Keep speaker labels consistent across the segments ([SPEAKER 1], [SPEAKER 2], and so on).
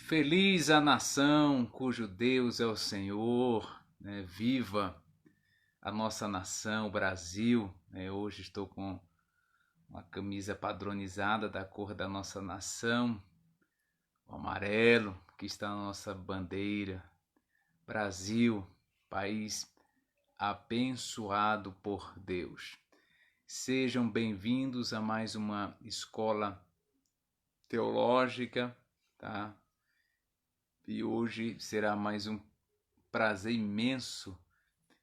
[SPEAKER 1] Feliz a nação cujo Deus é o Senhor, né? Viva a nossa nação, o Brasil. Hoje estou com uma camisa padronizada da cor da nossa nação, o amarelo que está na nossa bandeira. Brasil, país abençoado por Deus. Sejam bem-vindos a mais uma escola teológica, tá? E hoje será mais um prazer imenso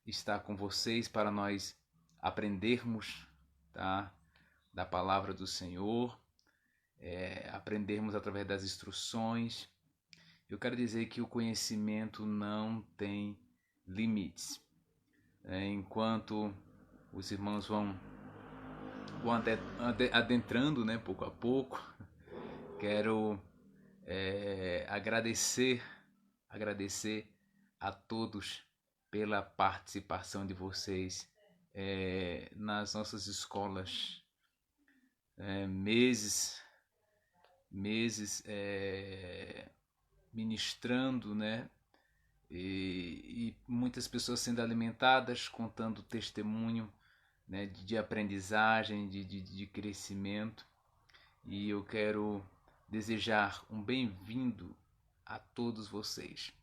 [SPEAKER 1] estar com vocês para nós aprendermos, tá, da palavra do Senhor, aprendermos através das instruções. Eu quero dizer que o conhecimento não tem limites. Enquanto os irmãos vão adentrando, né, pouco a pouco, quero agradecer a todos pela participação de vocês nas nossas escolas, meses ministrando, né? E muitas pessoas sendo alimentadas, contando testemunho, né, de aprendizagem, de crescimento. E eu quero desejar um bem-vindo a todos vocês.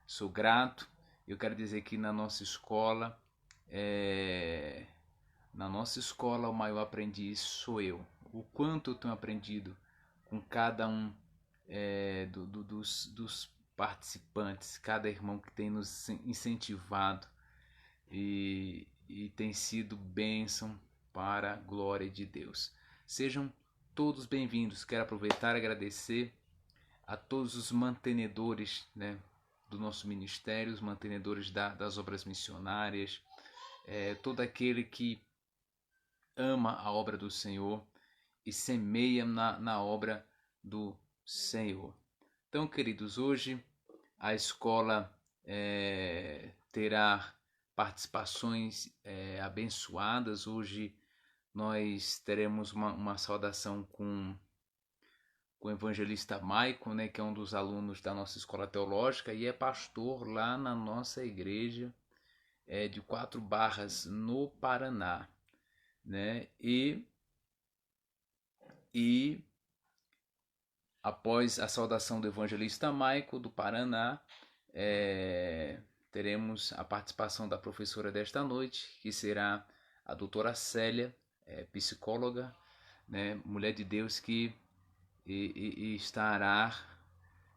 [SPEAKER 1] Sou grato. Eu quero dizer que na nossa escola o maior aprendiz sou eu. O quanto eu tenho aprendido com cada um dos participantes, cada irmão que tem nos incentivado e tem sido bênção para a glória de Deus. Sejam todos bem-vindos. Quero aproveitar e agradecer a todos os mantenedores, né, do nosso ministério, os mantenedores das obras missionárias, todo aquele que ama a obra do Senhor e semeia na obra do Senhor. Então, queridos, hoje a escola terá participações abençoadas. Hoje nós teremos uma saudação com o evangelista Maicon, né, que é um dos alunos da nossa escola teológica e é pastor lá na nossa igreja de Quatro Barras, no Paraná, né? E após a saudação do evangelista Maicon do Paraná, teremos a participação da professora desta noite, que será a doutora Célia, psicóloga, né, mulher de Deus, que estará,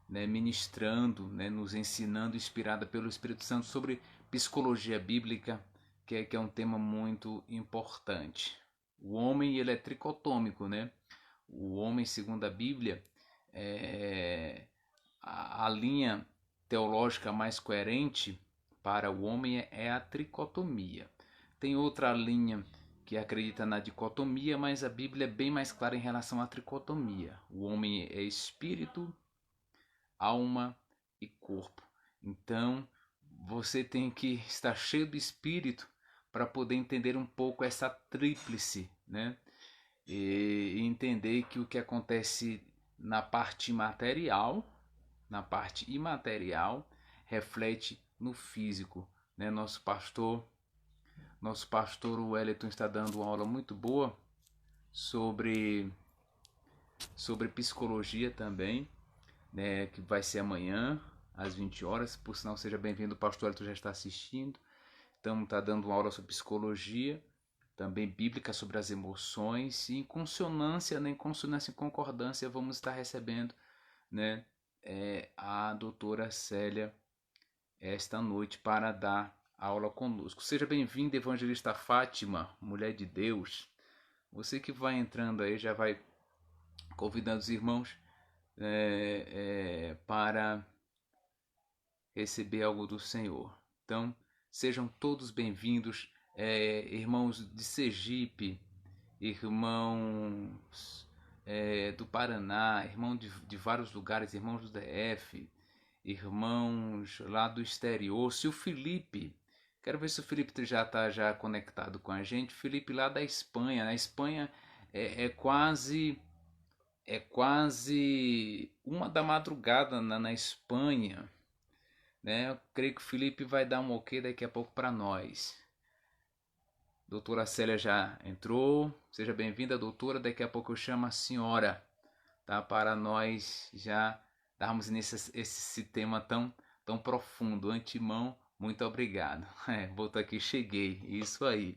[SPEAKER 1] né, ministrando, né, nos ensinando, inspirada pelo Espírito Santo, sobre psicologia bíblica, que é um tema muito importante. O homem, ele é tricotômico, né? O homem, segundo a Bíblia, a linha teológica mais coerente para o homem é a tricotomia. Tem outra linha que acredita na dicotomia, mas a Bíblia é bem mais clara em relação à tricotomia. O homem é espírito, alma e corpo. Então, você tem que estar cheio do espírito para poder entender um pouco essa tríplice, né? E entender que o que acontece na parte material, reflete no físico, né? Nosso pastor Wellington está dando uma aula muito boa sobre psicologia também, né, que vai ser amanhã às 20 horas. Por sinal, seja bem-vindo, o pastor Wellington já está assistindo. Então, está dando uma aula sobre psicologia, também bíblica, sobre as emoções, e em consonância, né, em consonância e concordância, vamos estar recebendo, né, a doutora Célia esta noite para dar aula conosco. Seja bem-vinda, evangelista Fátima, mulher de Deus. Você que vai entrando aí, já vai convidando os irmãos para receber algo do Senhor. Então, sejam todos bem-vindos, irmãos de Sergipe, irmãos do Paraná, irmãos de vários lugares, irmãos do DF, irmãos lá do exterior. Se o Felipe, quero ver se o Felipe já está conectado com a gente. Felipe lá da Espanha. Na Espanha é quase É quase 1 da madrugada na Espanha, né? Eu creio que o Felipe vai dar um ok daqui a pouco para nós. Doutora Célia já entrou. Seja bem-vinda, doutora. Daqui a pouco eu chamo a senhora, tá? Para nós já darmos esse tema tão profundo. Antemão, muito obrigado. Volto aqui, cheguei. Isso aí.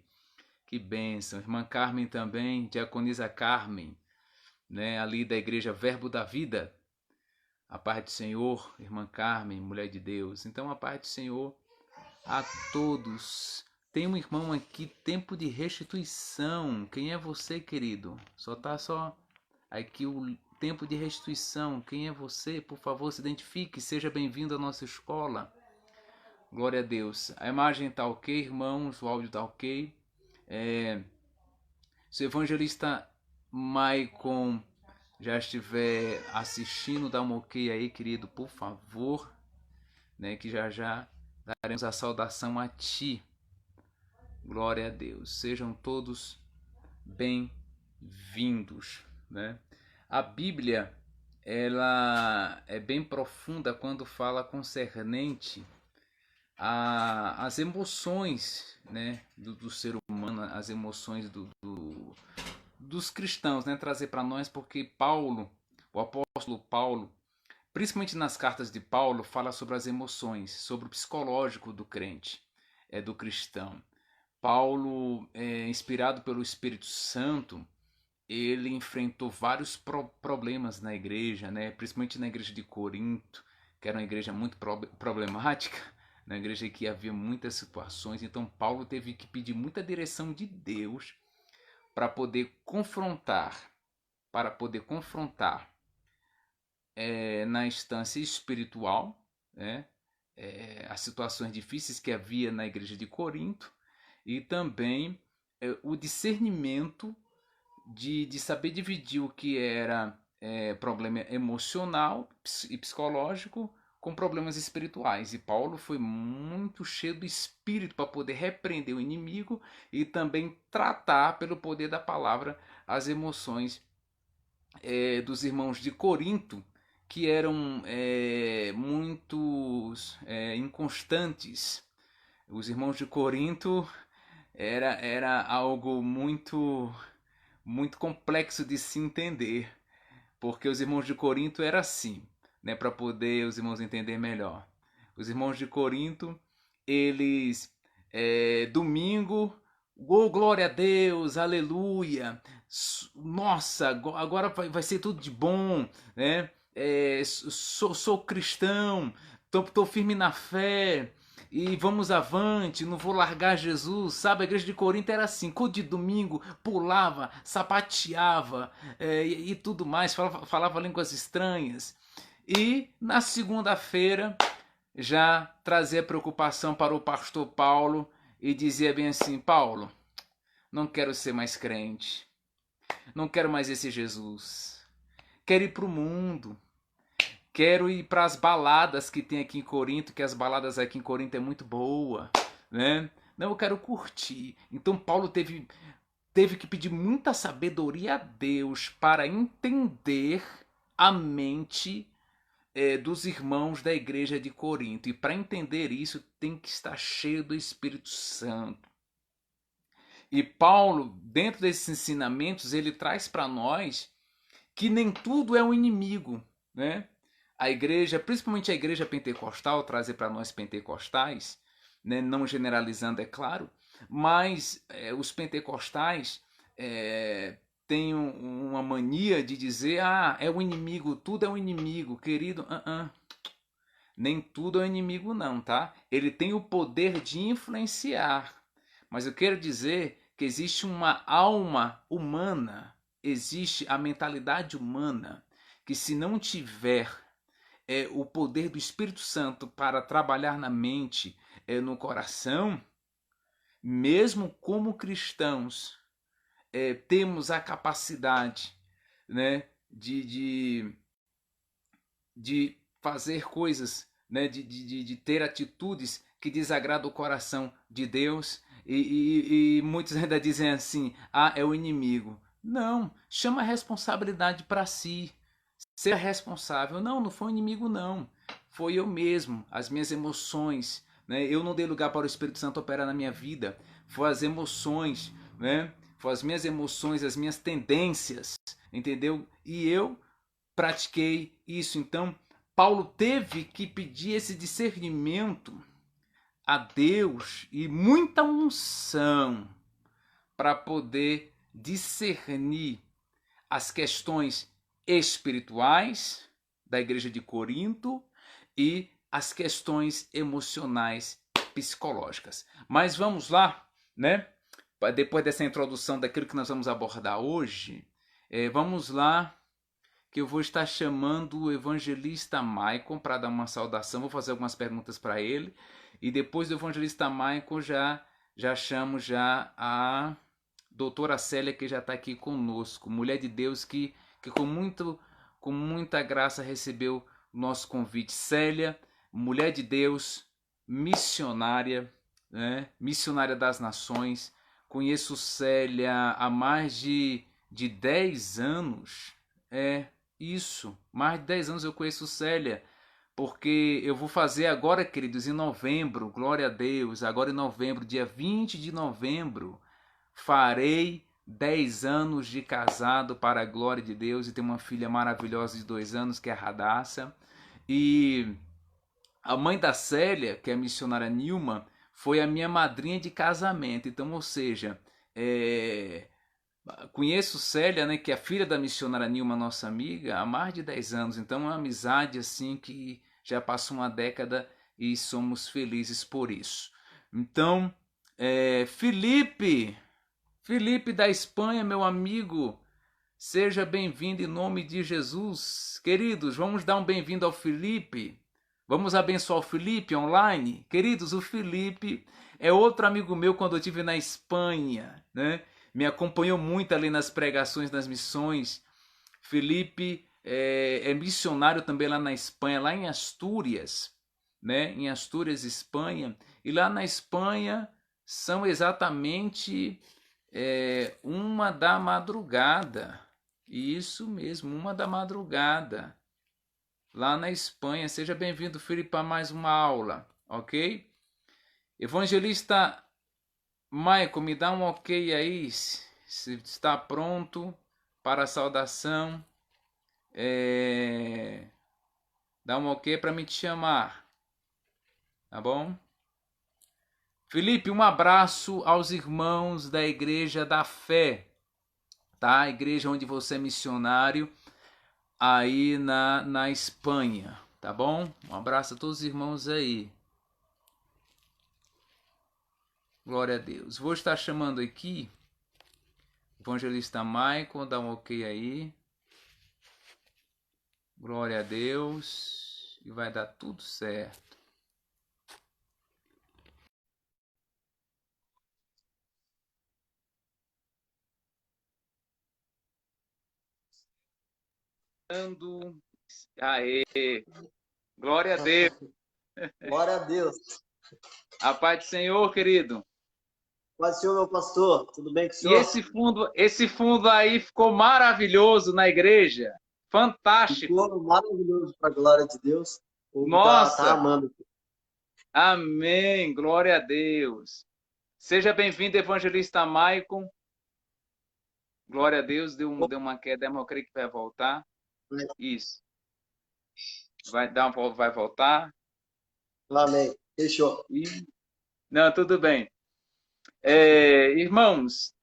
[SPEAKER 1] Que bênção. Irmã Carmen também, diaconisa Carmen, né? Ali da igreja Verbo da Vida. A paz do Senhor, irmã Carmen, mulher de Deus. Então, a paz do Senhor a todos. Tem um irmão aqui, tempo de restituição. Quem é você, querido? Só aqui o tempo de restituição. Quem é você? Por favor, se identifique. Seja bem-vindo à nossa escola. Glória a Deus. A imagem está ok, irmãos. O áudio está ok. Se o evangelista Maicon já estiver assistindo, dá um ok aí, querido, por favor. Né, que já daremos a saudação a ti. Glória a Deus. Sejam todos bem-vindos, né? A Bíblia, ela é bem profunda quando fala concernente às emoções, né, do ser humano, as emoções dos cristãos, né? Trazer para nós, porque Paulo, o apóstolo Paulo, principalmente nas cartas de Paulo, fala sobre as emoções, sobre o psicológico do crente, do cristão. Paulo, inspirado pelo Espírito Santo, ele enfrentou vários problemas na igreja, né? Principalmente na igreja de Corinto, que era uma igreja muito problemática, na igreja que havia muitas situações. Então Paulo teve que pedir muita direção de Deus para poder confrontar, na instância espiritual, né? As situações difíceis que havia na igreja de Corinto, e também o discernimento de saber dividir o que era problema emocional e psicológico com problemas espirituais. E Paulo foi muito cheio do Espírito para poder repreender o inimigo e também tratar pelo poder da palavra as emoções dos irmãos de Corinto, que eram muito inconstantes. Os irmãos de Corinto era algo muito complexo de se entender, porque os irmãos de Corinto era assim, né, para poder os irmãos entender melhor. Os irmãos de Corinto, eles domingo, glória a Deus, aleluia, nossa, agora vai ser tudo de bom, né? Sou cristão, tô firme na fé, e vamos avante, não vou largar Jesus, sabe? A igreja de Corinto era assim, culto de domingo, pulava, sapateava e tudo mais, falava línguas estranhas. E na segunda-feira já trazia preocupação para o pastor Paulo e dizia bem assim: Paulo, não quero ser mais crente, não quero mais esse Jesus, quero ir para o mundo. Quero ir para as baladas que tem aqui em Corinto, que as baladas aqui em Corinto é muito boa, né? Não, eu quero curtir. Então Paulo teve que pedir muita sabedoria a Deus para entender a mente dos irmãos da igreja de Corinto. E para entender isso tem que estar cheio do Espírito Santo. E Paulo, dentro desses ensinamentos, ele traz para nós que nem tudo é um inimigo, né? A igreja, principalmente a igreja pentecostal, trazer para nós pentecostais, né, não generalizando, é claro, mas os pentecostais têm uma mania de dizer: é o inimigo, tudo é um inimigo, querido. Nem tudo é um inimigo não, tá? Ele tem o poder de influenciar, mas eu quero dizer que existe uma alma humana, existe a mentalidade humana, que se não tiver o poder do Espírito Santo para trabalhar na mente, no coração, mesmo como cristãos, temos a capacidade, né, de fazer coisas, né, de ter atitudes que desagradam o coração de Deus, e muitos ainda dizem assim: é o inimigo. Não, chama a responsabilidade para si. Ser responsável. Não, não foi o inimigo, não. Foi eu mesmo, as minhas emoções. Né? Eu não dei lugar para o Espírito Santo operar na minha vida. Foi as emoções, né? Foi as minhas emoções, as minhas tendências, entendeu? E eu pratiquei isso. Então, Paulo teve que pedir esse discernimento a Deus e muita unção para poder discernir as questões espirituais da igreja de Corinto e as questões emocionais psicológicas. Mas vamos lá, né? Depois dessa introdução daquilo que nós vamos abordar hoje, vamos lá, que eu vou estar chamando o evangelista Maicon para dar uma saudação. Vou fazer algumas perguntas para ele. E depois do evangelista Maicon já chamo já a doutora Célia, que já está aqui conosco. Mulher de Deus que com muita graça recebeu o nosso convite. Célia, mulher de Deus, missionária, né? Missionária das nações. Conheço Célia há mais de 10 anos. Isso, mais de 10 anos eu conheço Célia, porque eu vou fazer agora, queridos, em novembro, glória a Deus, agora em novembro, dia 20 de novembro, farei 10 anos de casado para a glória de Deus e tenho uma filha maravilhosa de 2 anos, que é a Radassa. E a mãe da Célia, que é a missionária Nilma, foi a minha madrinha de casamento. Então, ou seja, conheço Célia, né, que é a filha da missionária Nilma, nossa amiga, há mais de 10 anos. Então é uma amizade assim que já passou uma década e somos felizes por isso. Então, Felipe, Felipe da Espanha, meu amigo, seja bem-vindo em nome de Jesus. Queridos, vamos dar um bem-vindo ao Felipe. Vamos abençoar o Felipe online. Queridos, o Felipe é outro amigo meu quando eu estive na Espanha, né? Me acompanhou muito ali nas pregações, nas missões. Felipe é missionário também lá na Espanha, lá em Astúrias, né? Em Astúrias, Espanha. E lá na Espanha são exatamente 1 da madrugada. Isso mesmo, 1 da madrugada. Lá na Espanha. Seja bem-vindo, Felipe, a mais uma aula, ok? Evangelista Michael, me dá um ok aí, se está pronto para a saudação. Dá um ok para me te chamar, tá bom? Felipe, um abraço aos irmãos da Igreja da Fé, tá? A igreja onde você é missionário, aí na Espanha, tá bom? Um abraço a todos os irmãos aí. Glória a Deus. Vou estar chamando aqui o evangelista Michael, dá um ok aí. Glória a Deus. E vai dar tudo certo. Aê. Glória a Deus.
[SPEAKER 2] Glória a Deus.
[SPEAKER 1] A paz do Senhor, querido.
[SPEAKER 2] Paz do Senhor, meu pastor. Tudo bem com o
[SPEAKER 1] E
[SPEAKER 2] senhor?
[SPEAKER 1] esse fundo aí ficou maravilhoso na igreja. Fantástico.
[SPEAKER 2] Ficou maravilhoso para a glória de Deus. O povo tá
[SPEAKER 1] Nossa.
[SPEAKER 2] amando.
[SPEAKER 1] Amém. Glória a Deus. Seja bem-vindo, evangelista Maicon. Glória a Deus. Deu uma queda, mas eu creio que vai voltar. Isso. Vai voltar.
[SPEAKER 2] Amém. Fechou.
[SPEAKER 1] Não, tudo bem. Irmãos,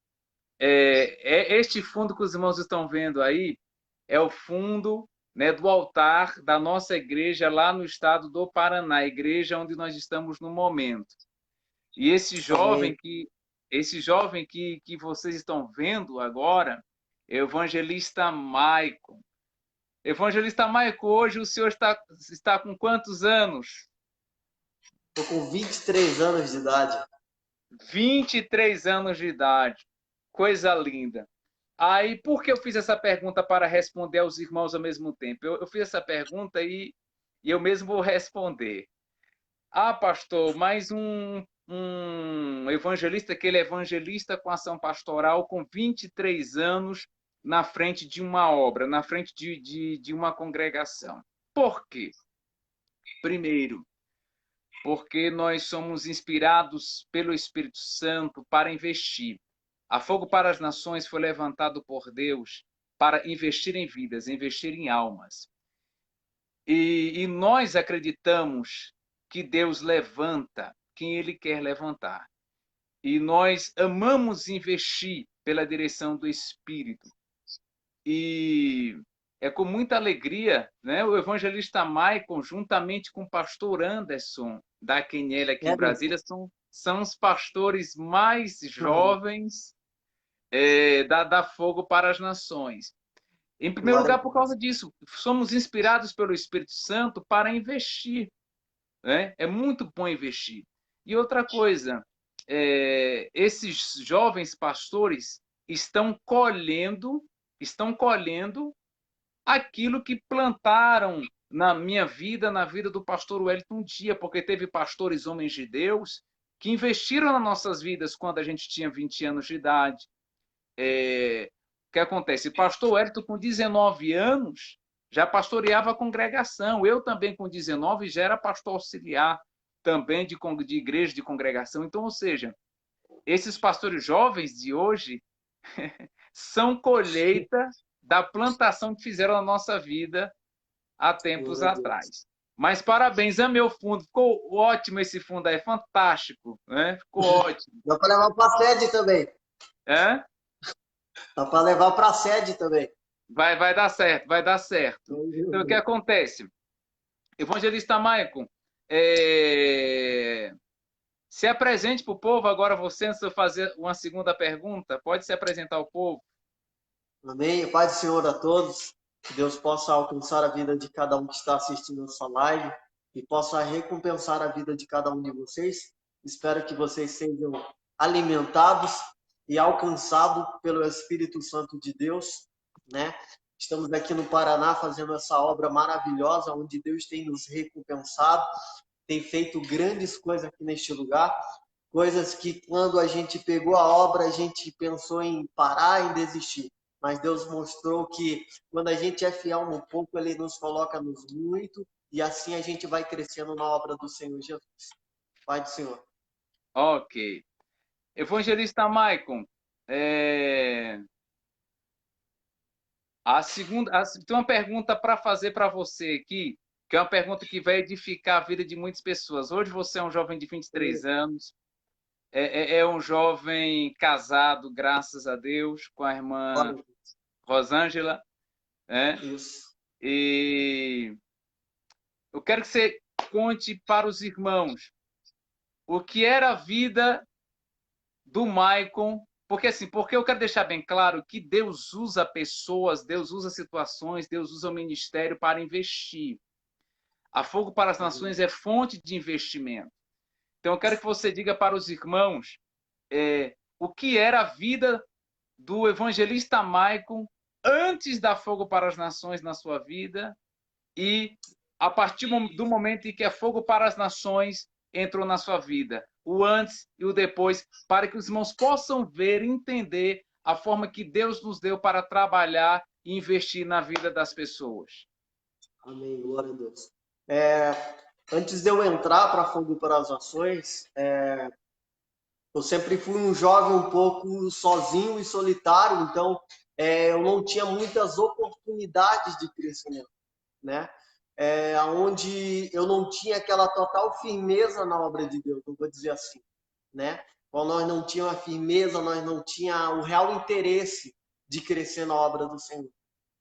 [SPEAKER 1] este fundo que os irmãos estão vendo aí é o fundo, né, do altar da nossa igreja lá no estado do Paraná, a igreja onde nós estamos no momento. E
[SPEAKER 2] Amém.
[SPEAKER 1] esse jovem que vocês estão vendo agora é o evangelista Maicon. Evangelista Maicon, hoje o senhor está com quantos anos?
[SPEAKER 2] Estou com 23 anos de idade.
[SPEAKER 1] 23 anos de idade. Coisa linda. Aí, por que eu fiz essa pergunta para responder aos irmãos ao mesmo tempo? Eu fiz essa pergunta e eu mesmo vou responder. Ah, pastor, mas um evangelista, que ele é evangelista com ação pastoral com 23 anos na frente de uma obra, na frente de uma congregação. Por quê? Primeiro, porque nós somos inspirados pelo Espírito Santo para investir. A Fogo para as Nações foi levantado por Deus para investir em vidas, investir em almas. E nós acreditamos que Deus levanta quem Ele quer levantar. E nós amamos investir pela direção do Espírito. E é com muita alegria, né? O evangelista Maicon, juntamente com o pastor Anderson, da QNL aqui em Brasília, são os pastores mais jovens da Fogo para as Nações. Em primeiro lugar, por causa disso, somos inspirados pelo Espírito Santo para investir. Né? É muito bom investir. E outra coisa, esses jovens pastores estão colhendo aquilo que plantaram na minha vida, na vida do pastor Wellington um dia, porque teve pastores homens de Deus que investiram nas nossas vidas quando a gente tinha 20 anos de idade. O que acontece? Pastor Wellington, com 19 anos, já pastoreava a congregação. Eu também, com 19, já era pastor auxiliar também de igreja, de congregação. Então, ou seja, esses pastores jovens de hoje são colheita da plantação que fizeram na nossa vida há tempos atrás. Mas parabéns, amei o fundo. Ficou ótimo esse fundo aí, fantástico. Né? Ficou ótimo.
[SPEAKER 2] Dá para levar para a sede também.
[SPEAKER 1] É?
[SPEAKER 2] Dá para levar para a sede também.
[SPEAKER 1] Vai dar certo, vai dar certo. Então, o que acontece? Evangelista Maicon, se apresente para o povo agora, você, antes de eu fazer uma segunda pergunta, pode se apresentar ao povo.
[SPEAKER 2] Amém. Pai do Senhor a todos, que Deus possa alcançar a vida de cada um que está assistindo essa live e possa recompensar a vida de cada um de vocês. Espero que vocês sejam alimentados e alcançados pelo Espírito Santo de Deus, né? Estamos aqui no Paraná fazendo essa obra maravilhosa, onde Deus tem nos recompensado, tem feito grandes coisas aqui neste lugar, coisas que quando a gente pegou a obra, a gente pensou em parar, em desistir. Mas Deus mostrou que quando a gente é fiel no pouco, Ele nos coloca nos muito, e assim a gente vai crescendo na obra do Senhor Jesus. Pai do Senhor.
[SPEAKER 1] Ok. Evangelista Maicon, tem uma pergunta para fazer para você aqui, que é uma pergunta que vai edificar a vida de muitas pessoas. Hoje você é um jovem de 23 anos, é um jovem casado, graças a Deus, com a irmã Rosângela, né?
[SPEAKER 2] Isso.
[SPEAKER 1] E eu quero que você conte para os irmãos o que era a vida do Maicon, porque eu quero deixar bem claro que Deus usa pessoas, Deus usa situações, Deus usa o ministério para investir. A Fogo para as Nações é fonte de investimento. Então eu quero que você diga para os irmãos o que era a vida do evangelista Maicon antes da Fogo para as Nações na sua vida e a partir do momento em que a Fogo para as Nações entrou na sua vida, o antes e o depois, para que os irmãos possam ver e entender a forma que Deus nos deu para trabalhar e investir na vida das pessoas.
[SPEAKER 2] Amém, glória a Deus. Antes de eu entrar para Fogo para as Nações, eu sempre fui um jovem um pouco sozinho e solitário, então eu não tinha muitas oportunidades de crescimento, né? Onde eu não tinha aquela total firmeza na obra de Deus, eu vou dizer assim, né? Quando nós não tínhamos a firmeza, nós não tínhamos o real interesse de crescer na obra do Senhor.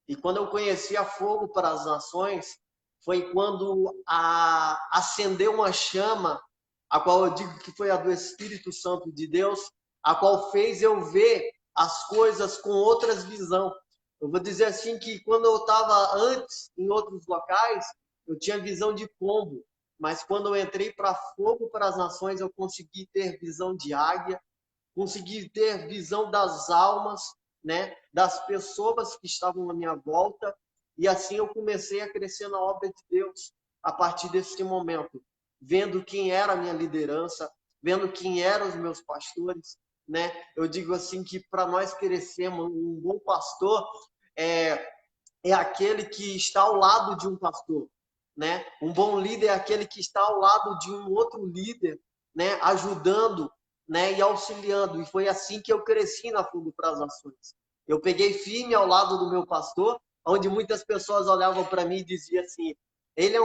[SPEAKER 2] E quando eu conheci a Fogo para as Nações, foi quando acendeu uma chama, a qual eu digo que foi a do Espírito Santo de Deus, a qual fez eu ver as coisas com outras visões. Eu vou dizer assim que quando eu estava antes em outros locais, eu tinha visão de pombo, mas quando eu entrei para Fogo para as Nações, eu consegui ter visão de águia, consegui ter visão das almas, né, das pessoas que estavam à minha volta, e assim eu comecei a crescer na obra de Deus a partir desse momento, vendo quem era a minha liderança, vendo quem eram os meus pastores, né? Eu digo assim que para nós crescermos, um bom pastor é, é aquele que está ao lado de um pastor, né? Um bom líder é aquele que está ao lado de um outro líder, né? Ajudando, né? E auxiliando. E foi assim que eu cresci na Fundo para as Ações. Eu peguei firme ao lado do meu pastor, onde muitas pessoas olhavam para mim e diziam assim: ele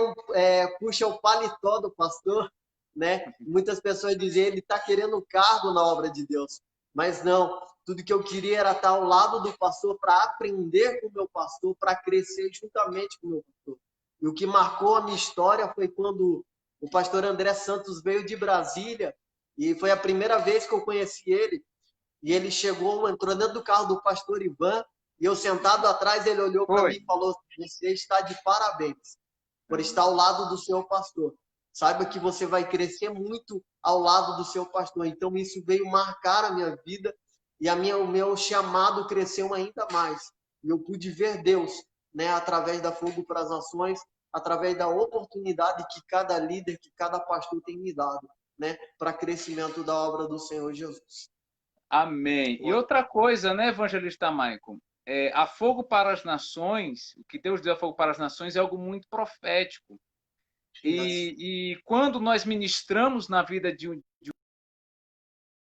[SPEAKER 2] puxa o paletó do pastor, né? Muitas pessoas diziam: ele está querendo cargo na obra de Deus. Mas não, tudo que eu queria era estar ao lado do pastor para aprender com o meu pastor, para crescer juntamente com o meu pastor. E o que marcou a minha história foi quando o pastor André Santos veio de Brasília, e foi a primeira vez que eu conheci ele. E ele chegou, entrou dentro do carro do pastor Ivan, e eu sentado atrás, ele olhou para mim
[SPEAKER 1] Foi.
[SPEAKER 2] e falou: Você está de parabéns por estar ao lado do seu pastor. Saiba que você vai crescer muito ao lado do seu pastor. Então, isso veio marcar a minha vida e o meu chamado cresceu ainda mais. E eu pude ver Deus, né, através da Fogo para as Ações, através da oportunidade que cada líder, que cada pastor tem me dado, né, para crescimento da obra do Senhor Jesus.
[SPEAKER 1] Amém. E outra coisa, né, evangelista Michael? A Fogo para as Nações, o que Deus deu a Fogo para as Nações é algo muito profético. E quando nós ministramos na vida de um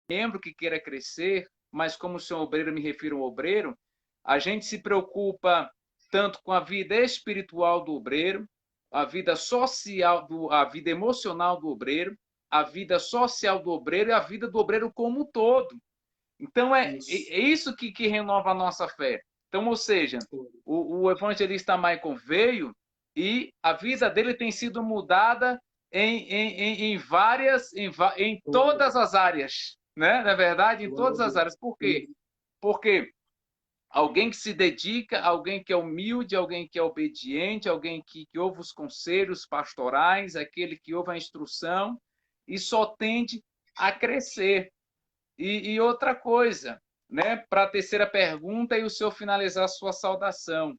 [SPEAKER 1] membro que queira crescer, mas como sou obreiro, me refiro ao obreiro, a gente se preocupa tanto com a vida espiritual do obreiro, a vida social, a vida emocional do obreiro, a vida social do obreiro e a vida do obreiro como um todo. Então, é isso que renova a nossa fé. Então, ou seja, o evangelista Michael veio e a vida dele tem sido mudada em todas as áreas, né? Na verdade, em todas as áreas. Por quê? Porque alguém que se dedica, alguém que é humilde, alguém que é obediente, alguém que ouve os conselhos pastorais, aquele que ouve a instrução e só tende a crescer. E outra coisa, né? Para a terceira pergunta e o senhor finalizar a sua saudação.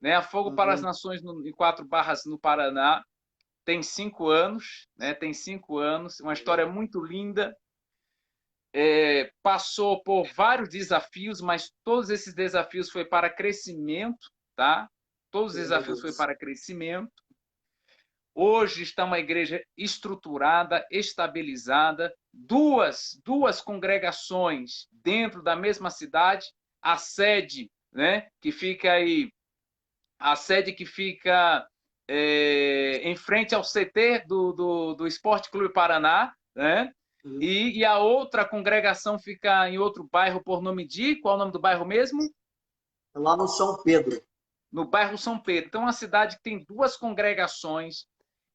[SPEAKER 1] Né? A Fogo para as Nações em Quatro Barras, no Paraná, tem 5 anos, né? Tem 5 anos, uma história muito linda. Passou por vários desafios, mas todos esses desafios foi para crescimento, tá? Todos os desafios foi para crescimento. Hoje está uma igreja estruturada, estabilizada, duas congregações dentro da mesma cidade, a sede, né, que fica aí, a sede que fica em frente ao CT do Esporte Clube Paraná, né? E a outra congregação fica em outro bairro por nome de, qual é o nome do bairro mesmo?
[SPEAKER 2] Lá no São Pedro.
[SPEAKER 1] No bairro São Pedro. Então, uma cidade que tem duas congregações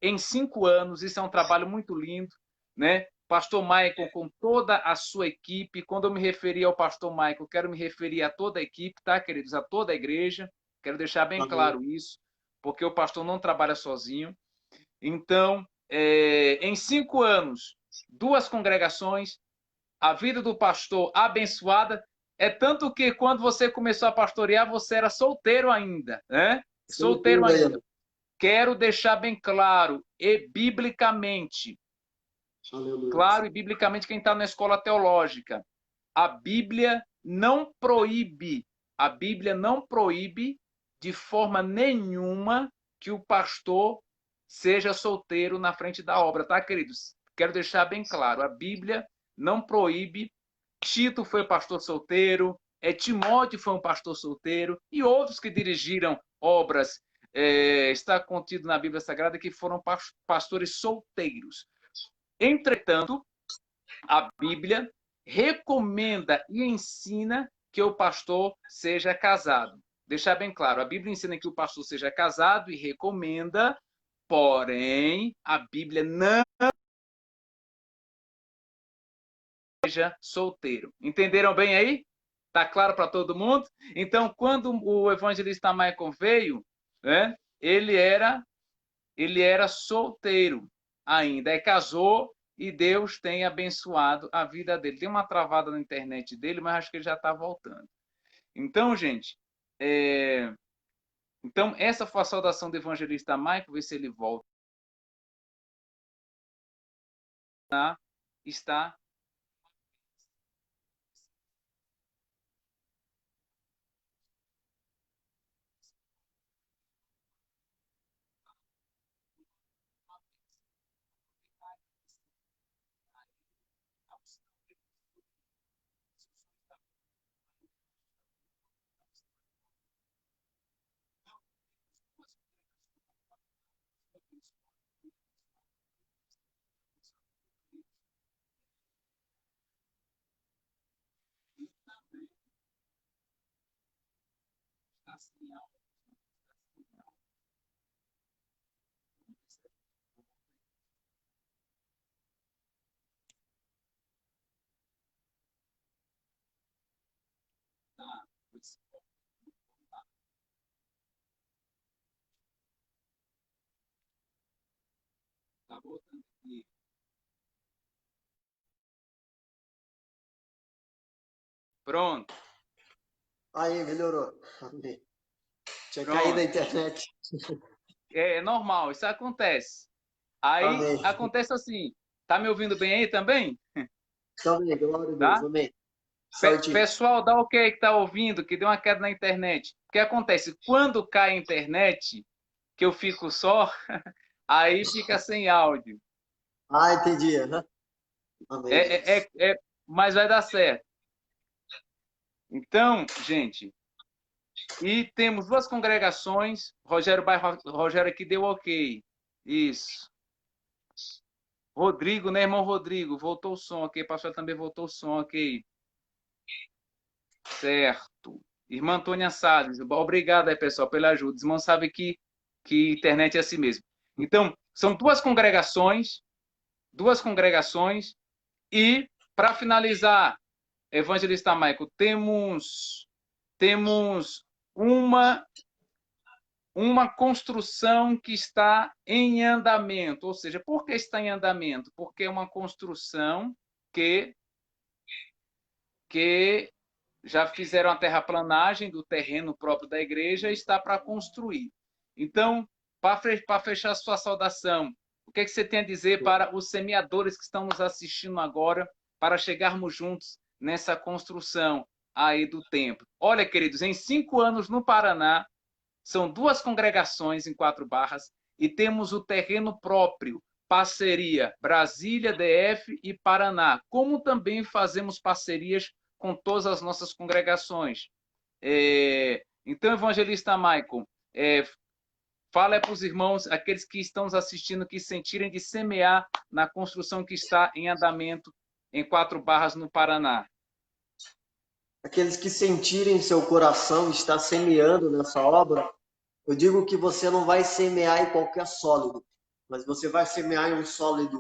[SPEAKER 1] em 5 anos, isso é um trabalho muito lindo, né? Pastor Michael com toda a sua equipe, quando eu me referi ao pastor Michael, quero me referir a toda a equipe, tá, queridos? A toda a igreja, quero deixar bem claro isso, porque o pastor não trabalha sozinho. Então, em 5 anos, duas congregações, a vida do pastor abençoada, é tanto que quando você começou a pastorear, você era solteiro ainda, né? Solteiro ainda. Quero deixar bem claro, e biblicamente, claro e biblicamente quem está na escola teológica, a Bíblia não proíbe de forma nenhuma que o pastor seja solteiro na frente da obra, tá, queridos? Quero deixar bem claro, a Bíblia não proíbe. Tito foi pastor solteiro, Timóteo foi um pastor solteiro e outros que dirigiram obras, está contido na Bíblia Sagrada, que foram pastores solteiros. Entretanto, a Bíblia recomenda e ensina que o pastor seja casado. Deixar bem claro, a Bíblia ensina que o pastor seja casado e recomenda, porém, a Bíblia não seja solteiro. Entenderam bem aí? Tá claro para todo mundo? Então, quando o evangelista Michael veio, né, ele era solteiro ainda. Aí casou e Deus tem abençoado a vida dele. Tem uma travada na internet dele, mas acho que ele já está voltando. Então, gente, então essa foi a saudação do evangelista Michael, ver se ele volta. está tá voltando aqui. Pronto,
[SPEAKER 2] Aí, melhorou. Amém. Tinha caído a
[SPEAKER 1] pronto.
[SPEAKER 2] internet.
[SPEAKER 1] É normal, isso acontece. Aí
[SPEAKER 2] Amém.
[SPEAKER 1] acontece assim. Tá me ouvindo bem aí também?
[SPEAKER 2] Amém. Glória a Deus.
[SPEAKER 1] Tá?
[SPEAKER 2] Amém. Certinho.
[SPEAKER 1] Pessoal, dá ok que tá ouvindo, que deu uma queda na internet. O que acontece? Quando cai a internet, que eu fico só, aí fica sem áudio.
[SPEAKER 2] Ah, entendi. Aham. Amém.
[SPEAKER 1] Mas vai dar certo. Então, gente, e temos duas congregações. Rogério aqui deu ok. Isso. Rodrigo, né, irmão Rodrigo? Voltou o som, ok. Pastor também voltou o som, ok. Certo. Irmã Antônia Salles, obrigado aí, pessoal, pela ajuda. Os irmãos sabem que internet é assim mesmo. Então, são duas congregações, e, para finalizar, Evangelista Michael, temos uma construção que está em andamento. Ou seja, por que está em andamento? Porque é uma construção que já fizeram a terraplanagem do terreno próprio da igreja e está para construir. Então, para fechar sua saudação, o que, é que você tem a dizer para os semeadores que estão nos assistindo agora, para chegarmos juntos nessa construção aí do templo? Olha, queridos, em 5 anos no Paraná, são duas congregações em 4 Barras e temos o terreno próprio, parceria Brasília, DF e Paraná, como também fazemos parcerias com todas as nossas congregações. Então, Evangelista Michael, fala para os irmãos, aqueles que estão nos assistindo, que sentirem de semear na construção que está em andamento em 4 Barras, no Paraná.
[SPEAKER 2] Aqueles que sentirem seu coração estar semeando nessa obra, eu digo que você não vai semear em qualquer sólido, mas você vai semear em um sólido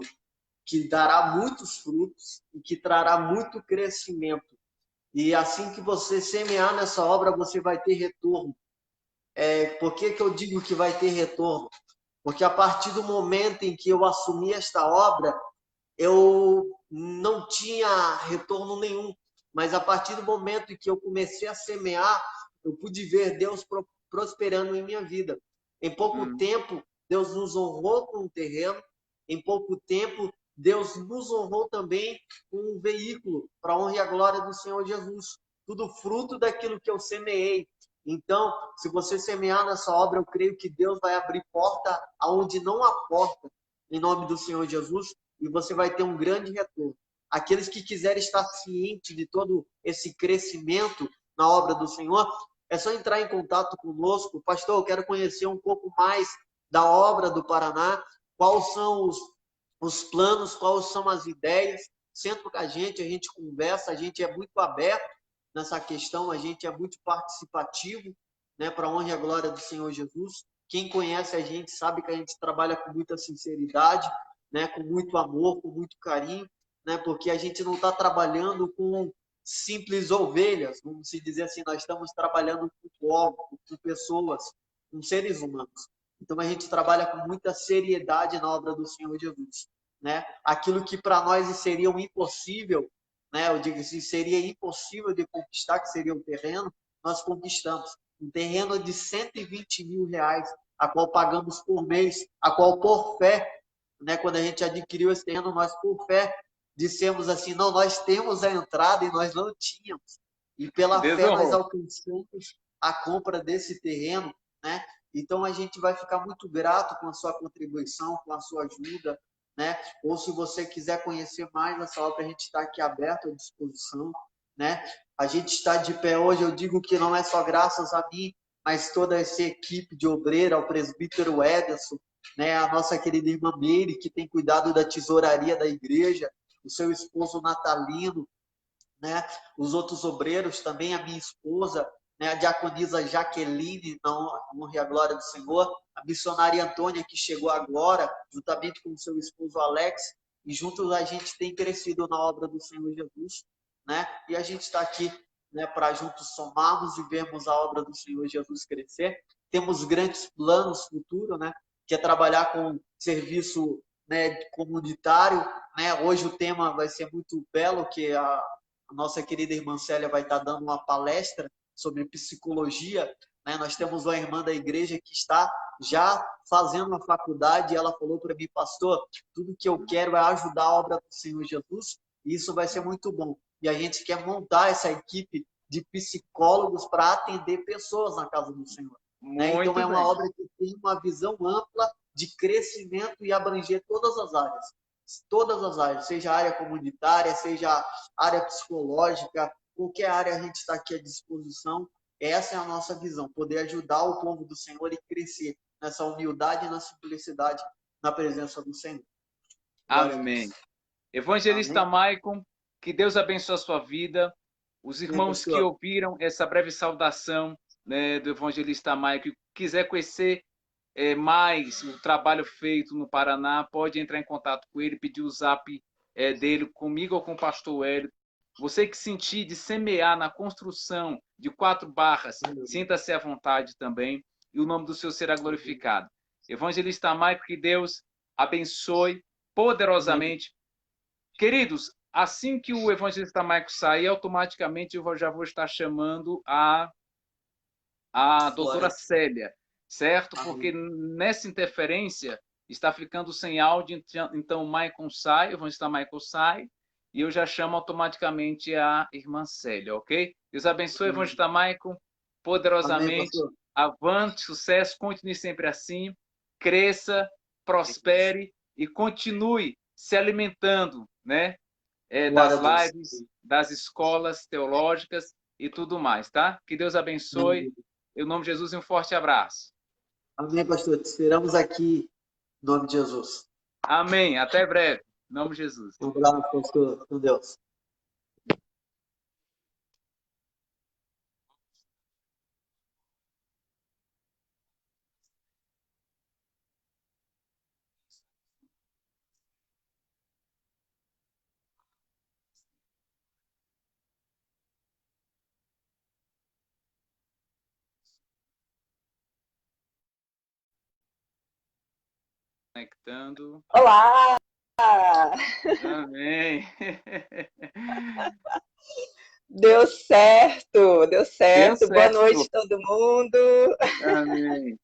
[SPEAKER 2] que dará muitos frutos e que trará muito crescimento. E assim que você semear nessa obra, você vai ter retorno. Por que eu digo que vai ter retorno? Porque a partir do momento em que eu assumi esta obra, eu não tinha retorno nenhum. Mas a partir do momento em que eu comecei a semear, eu pude ver Deus prosperando em minha vida. Em pouco tempo, Deus nos honrou com um terreno. Em pouco tempo, Deus nos honrou também com um veículo para a honra e a glória do Senhor Jesus. Tudo fruto daquilo que eu semeei. Então, se você semear nessa obra, eu creio que Deus vai abrir porta aonde não há porta, em nome do Senhor Jesus, e você vai ter um grande retorno. Aqueles que quiserem estar cientes de todo esse crescimento na obra do Senhor, é só entrar em contato conosco. Pastor, eu quero conhecer um pouco mais da obra do Paraná, quais são os planos, quais são as ideias. Senta com a gente conversa, a gente é muito aberto nessa questão, a gente é muito participativo, né, para a honra e a glória do Senhor Jesus. Quem conhece a gente sabe que a gente trabalha com muita sinceridade, né, com muito amor, com muito carinho, né, porque a gente não está trabalhando com simples ovelhas, vamos se dizer assim, nós estamos trabalhando com povos, com pessoas, com seres humanos. Então a gente trabalha com muita seriedade na obra do Senhor Jesus, né? Aquilo que para nós seria um impossível, né? Eu digo assim, seria impossível de conquistar, que seria o terreno, nós conquistamos. Um terreno de R$120 mil, a qual pagamos por mês, a qual por fé, né? Quando a gente adquiriu esse terreno, nós por fé dissemos assim, não, nós temos a entrada e nós não tínhamos. E pela fé nós
[SPEAKER 1] Desonrou.
[SPEAKER 2] alcançamos a compra desse terreno, né? Então a gente vai ficar muito grato com a sua contribuição, com a sua ajuda, né? Ou se você quiser conhecer mais essa obra, a gente está aqui aberto à disposição, né? A gente está de pé hoje, eu digo que não é só graças a mim, mas toda essa equipe de obreiro, ao presbítero Ederson, né? A nossa querida irmã Meire, que tem cuidado da tesouraria da igreja, o seu esposo Natalino, né? Os outros obreiros também, a minha esposa, né? A diaconisa Jaqueline, na honra e a glória do Senhor, a missionária Antônia, que chegou agora, juntamente com o seu esposo Alex, e juntos a gente tem crescido na obra do Senhor Jesus, né? E a gente está aqui, né, para juntos somarmos e vermos a obra do Senhor Jesus crescer. Temos grandes planos futuros, né? Que é trabalhar com serviço, né, comunitário, né? Hoje o tema vai ser muito belo, que a nossa querida irmã Célia vai estar dando uma palestra sobre psicologia, né? Nós temos uma irmã da igreja que está já fazendo uma faculdade e ela falou para mim, pastor, tudo que eu quero é ajudar a obra do Senhor Jesus e isso vai ser muito bom. E a gente quer montar essa equipe de psicólogos para atender pessoas na casa do Senhor. Né? Então
[SPEAKER 1] Muito
[SPEAKER 2] é uma
[SPEAKER 1] bem.
[SPEAKER 2] obra que tem uma visão ampla de crescimento e abranger todas as áreas, seja a área comunitária, seja a área psicológica, qualquer área a gente está aqui à disposição. Essa é a nossa visão, poder ajudar o povo do Senhor e crescer nessa humildade e na simplicidade na presença do Senhor. Glória a
[SPEAKER 1] Amém.
[SPEAKER 2] Deus.
[SPEAKER 1] Evangelista
[SPEAKER 2] Amém.
[SPEAKER 1] Maicon, que Deus abençoe a sua vida. Os
[SPEAKER 2] Amém,
[SPEAKER 1] irmãos que
[SPEAKER 2] pastor.
[SPEAKER 1] ouviram essa breve saudação, né, do Evangelista Maicon, que quiser conhecer mais o trabalho feito no Paraná, pode entrar em contato com ele, pedir o zap dele comigo ou com o pastor Hélio. Você que sentir de semear na construção de 4 barras, sinta-se à vontade também, e o nome do Senhor será glorificado. Evangelista Maicon, que Deus abençoe
[SPEAKER 2] Amém.
[SPEAKER 1] poderosamente. Queridos, assim que o evangelista Maicon sair, automaticamente eu já vou estar chamando a doutora
[SPEAKER 2] Glória.
[SPEAKER 1] Célia, certo? Porque
[SPEAKER 2] Amém.
[SPEAKER 1] nessa interferência está ficando sem áudio, então o Maicon sai, o evangelista Maicon sai, e eu já chamo automaticamente a irmã Célia, ok? Deus abençoe,
[SPEAKER 2] Amém.
[SPEAKER 1] evangelista Maicon,
[SPEAKER 2] Amém,
[SPEAKER 1] poderosamente.
[SPEAKER 2] pastor.
[SPEAKER 1] Avante, sucesso, continue sempre assim, cresça, prospere e continue se alimentando, né?
[SPEAKER 2] Glória
[SPEAKER 1] Das
[SPEAKER 2] a Deus.
[SPEAKER 1] lives, das escolas teológicas e tudo mais, tá? Que Deus abençoe. Em nome de Jesus, um forte abraço.
[SPEAKER 2] Amém, pastor. Te esperamos aqui, em nome de Jesus.
[SPEAKER 1] Amém. Até breve. Em nome de Jesus.
[SPEAKER 2] Um abraço, pastor. Com Deus.
[SPEAKER 1] Conectando.
[SPEAKER 3] Olá!
[SPEAKER 1] Amém.
[SPEAKER 3] Deu certo, deu
[SPEAKER 1] Deu
[SPEAKER 3] certo. Boa
[SPEAKER 1] certo.
[SPEAKER 3] noite, todo mundo.
[SPEAKER 1] Amém.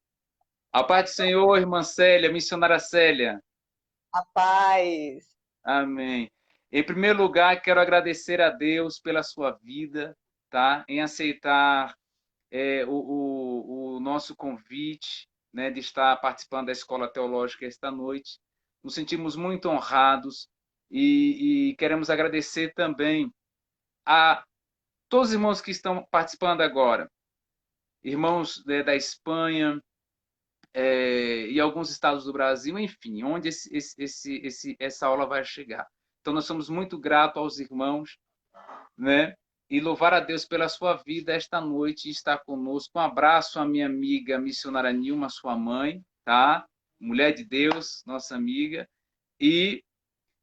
[SPEAKER 1] A paz do Senhor, irmã Célia, missionária Célia.
[SPEAKER 3] A paz.
[SPEAKER 1] Amém. Em primeiro lugar, quero agradecer a Deus pela sua vida, tá? Em aceitar o nosso convite, né, de estar participando da Escola Teológica esta noite. Nos sentimos muito honrados e queremos agradecer também a todos os irmãos que estão participando agora, irmãos da Espanha e alguns estados do Brasil, enfim, onde essa aula vai chegar. Então, nós somos muito gratos aos irmãos, né? E louvar a Deus pela sua vida esta noite e estar conosco. Um abraço à minha amiga missionária Nilma, sua mãe, tá? Mulher de Deus, nossa amiga. E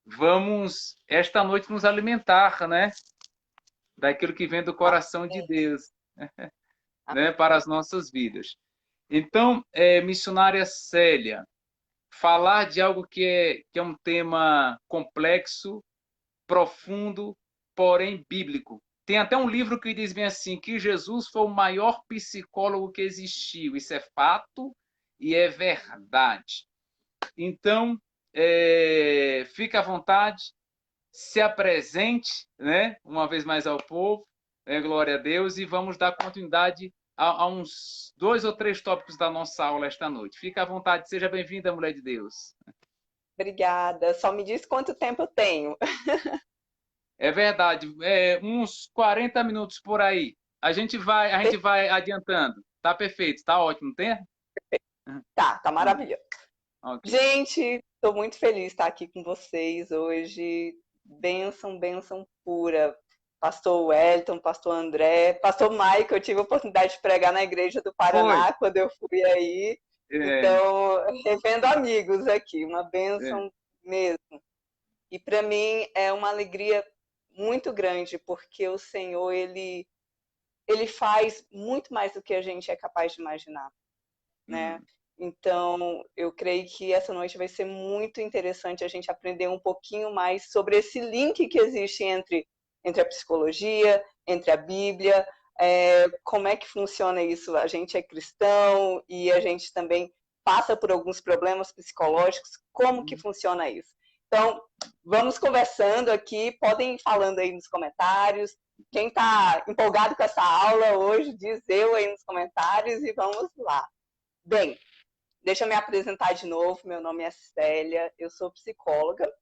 [SPEAKER 1] vamos, esta noite, nos alimentar, né? Daquilo que vem do coração de Deus, né? Para as nossas vidas. Então, missionária Célia, falar de algo que é um tema complexo, profundo, porém bíblico. Tem até um livro que diz bem assim, que Jesus foi o maior psicólogo que existiu. Isso é fato e é verdade. Então, fique à vontade, se apresente, né, uma vez mais ao povo, glória a Deus, e vamos dar continuidade a uns 2 ou 3 tópicos da nossa aula esta noite. Fica à vontade, seja bem-vinda, mulher de Deus.
[SPEAKER 3] Obrigada. Só me diz quanto tempo eu tenho.
[SPEAKER 1] É verdade, uns 40 minutos por aí. A gente vai adiantando. Tá perfeito, tá ótimo, tem?
[SPEAKER 3] Tá maravilhoso.
[SPEAKER 1] Ok.
[SPEAKER 3] Gente, estou muito feliz de estar aqui com vocês hoje. Bênção, bênção pura. Pastor Wellington, Pastor André, Pastor Michael, eu tive a oportunidade de pregar na igreja do
[SPEAKER 1] Foi.
[SPEAKER 3] Paraná quando eu fui aí.
[SPEAKER 1] É,
[SPEAKER 3] Então, revendo amigos aqui, uma
[SPEAKER 1] é.
[SPEAKER 3] bênção mesmo. E para mim é uma alegria muito grande, porque o Senhor, ele faz muito mais do que a gente é capaz de imaginar, né?
[SPEAKER 1] Hum,
[SPEAKER 3] Então, eu creio que essa noite vai ser muito interessante a gente aprender um pouquinho mais sobre esse link que existe entre a psicologia, entre a Bíblia, como é que funciona isso. A gente é cristão e a gente também passa por alguns problemas psicológicos, como que funciona isso? Então, vamos conversando aqui, podem ir falando aí nos comentários. Quem está empolgado com essa aula hoje, diz eu aí nos comentários e vamos lá. Bem, deixa eu me apresentar de novo. Meu nome é Célia, eu sou psicóloga.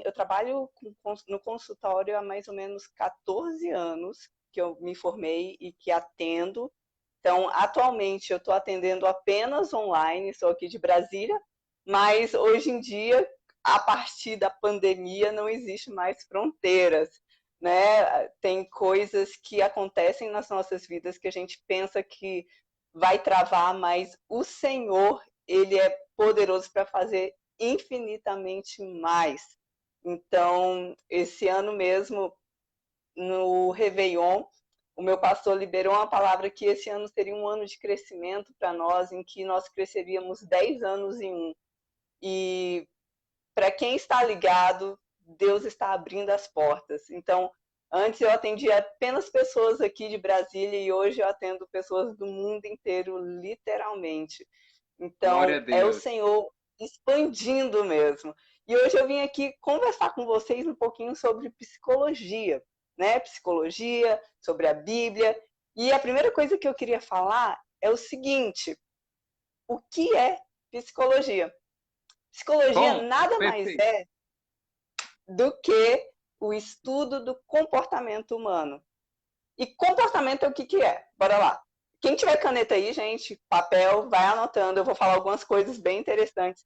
[SPEAKER 3] Eu trabalho no consultório há mais ou menos 14 anos que eu me formei e que atendo. Então, atualmente, eu estou atendendo apenas online, sou aqui de Brasília, mas hoje em dia, a partir da pandemia, não existe mais fronteiras, né? Tem coisas que acontecem nas nossas vidas que a gente pensa que vai travar, mas o Senhor, ele é poderoso para fazer infinitamente mais. Então, esse ano mesmo, no Réveillon, o meu pastor liberou uma palavra que esse ano seria um ano de crescimento para nós, em que nós cresceríamos 10 anos em um. E para quem está ligado, Deus está abrindo as portas. Então, antes eu atendia apenas pessoas aqui de Brasília e hoje eu atendo pessoas do mundo inteiro, literalmente.
[SPEAKER 1] glória a
[SPEAKER 3] Então, é o
[SPEAKER 1] Deus.
[SPEAKER 3] Senhor expandindo mesmo. E hoje eu vim aqui conversar com vocês um pouquinho sobre psicologia, né? Psicologia, sobre a Bíblia. E a primeira coisa que eu queria falar é o seguinte: o que é psicologia? Psicologia
[SPEAKER 1] Bom,
[SPEAKER 3] nada mais
[SPEAKER 1] perfeito.
[SPEAKER 3] é do que o estudo do comportamento humano. E comportamento é o que, que é? Bora lá. Quem tiver caneta aí, gente, papel, vai anotando. Eu vou falar algumas coisas bem interessantes.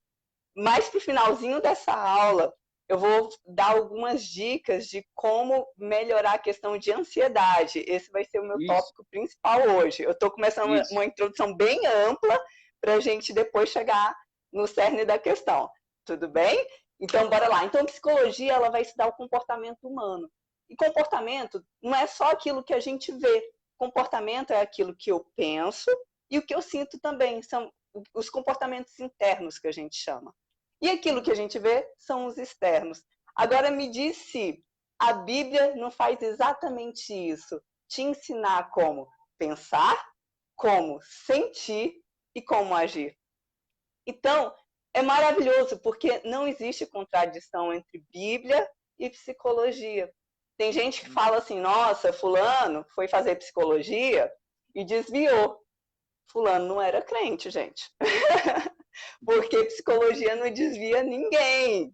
[SPEAKER 3] Mas para o finalzinho dessa aula, eu vou dar algumas dicas de como melhorar a questão de ansiedade. Esse vai ser o meu
[SPEAKER 1] Isso,
[SPEAKER 3] tópico principal hoje. Eu estou começando
[SPEAKER 1] isso.
[SPEAKER 3] uma introdução bem ampla para a gente depois chegar no cerne da questão. Tudo bem? Então, bora lá. Então, psicologia ela vai estudar o comportamento humano. E comportamento não é só aquilo que a gente vê. Comportamento é aquilo que eu penso e o que eu sinto também. São os comportamentos internos que a gente chama. E aquilo que a gente vê são os externos. Agora me diz se a Bíblia não faz exatamente isso, te ensinar como pensar, como sentir e como agir. Então, é maravilhoso, porque não existe contradição entre Bíblia e psicologia. Tem gente que fala assim, nossa, fulano foi fazer psicologia e desviou. Fulano não era crente, gente. Porque psicologia não desvia ninguém.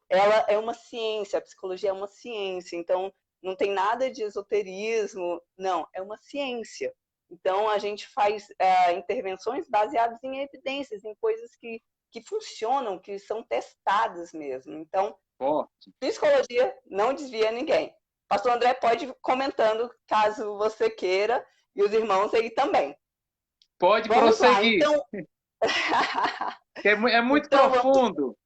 [SPEAKER 3] Ela é uma ciência, a psicologia é uma ciência, então não tem nada de esoterismo, não, é uma ciência. Então a gente faz intervenções baseadas em evidências, em coisas que funcionam, que são testadas mesmo. Então,
[SPEAKER 1] Forte.
[SPEAKER 3] psicologia não desvia ninguém. Pastor André pode ir comentando caso você queira, e os irmãos aí também.
[SPEAKER 1] Pode
[SPEAKER 3] Vamos lá,
[SPEAKER 1] prosseguir.
[SPEAKER 3] então.
[SPEAKER 1] É muito
[SPEAKER 3] Então, vamos.
[SPEAKER 1] profundo.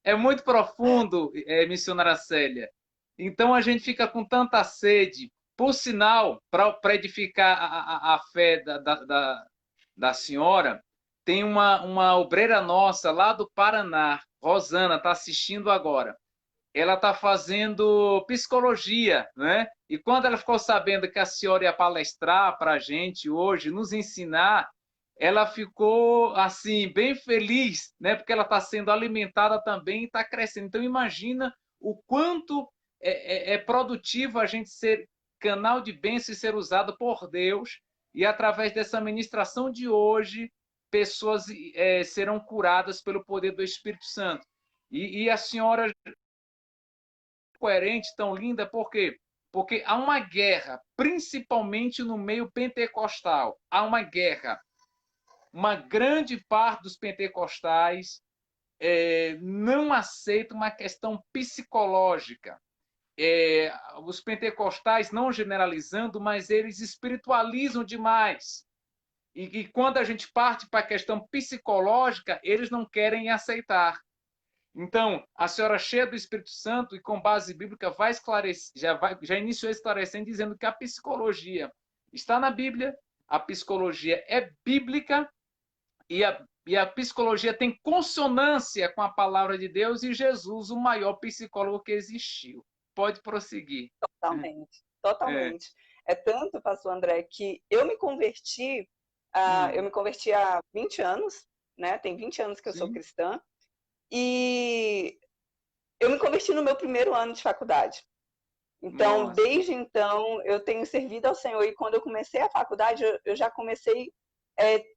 [SPEAKER 1] É muito profundo, missionária Célia. Então a gente fica com tanta sede. Por sinal, para edificar a fé da senhora, tem uma obreira nossa lá do Paraná, Rosana, está assistindo agora. Ela está fazendo psicologia, né? E quando ela ficou sabendo que a senhora ia palestrar para a gente hoje, nos ensinar, ela ficou assim bem feliz, né? Porque ela está sendo alimentada também e está crescendo. Então imagina o quanto é produtivo a gente ser canal de bênção e ser usado por Deus, e através dessa ministração de hoje, pessoas serão curadas pelo poder do Espírito Santo. E a senhora coerente, tão linda, por quê? Porque há uma guerra, principalmente no meio pentecostal, há uma guerra. Uma grande parte dos pentecostais não aceita uma questão psicológica. Os pentecostais, não generalizando, mas eles espiritualizam demais. E quando a gente parte para a questão psicológica, eles não querem aceitar. Então, a senhora cheia do Espírito Santo e com base bíblica vai esclarecer, já iniciou esclarecendo, dizendo que a psicologia está na Bíblia, a psicologia é bíblica e a psicologia tem consonância com a palavra de Deus e Jesus, o maior psicólogo que existiu. Pode prosseguir.
[SPEAKER 3] Totalmente, totalmente. É tanto, pastor André, que eu me converti há 20 anos, né? Tem 20 anos que eu sou cristã, e eu me converti no meu primeiro ano de faculdade. Então,
[SPEAKER 1] Nossa.
[SPEAKER 3] desde então, eu tenho servido ao Senhor, e quando eu comecei a faculdade, eu já comecei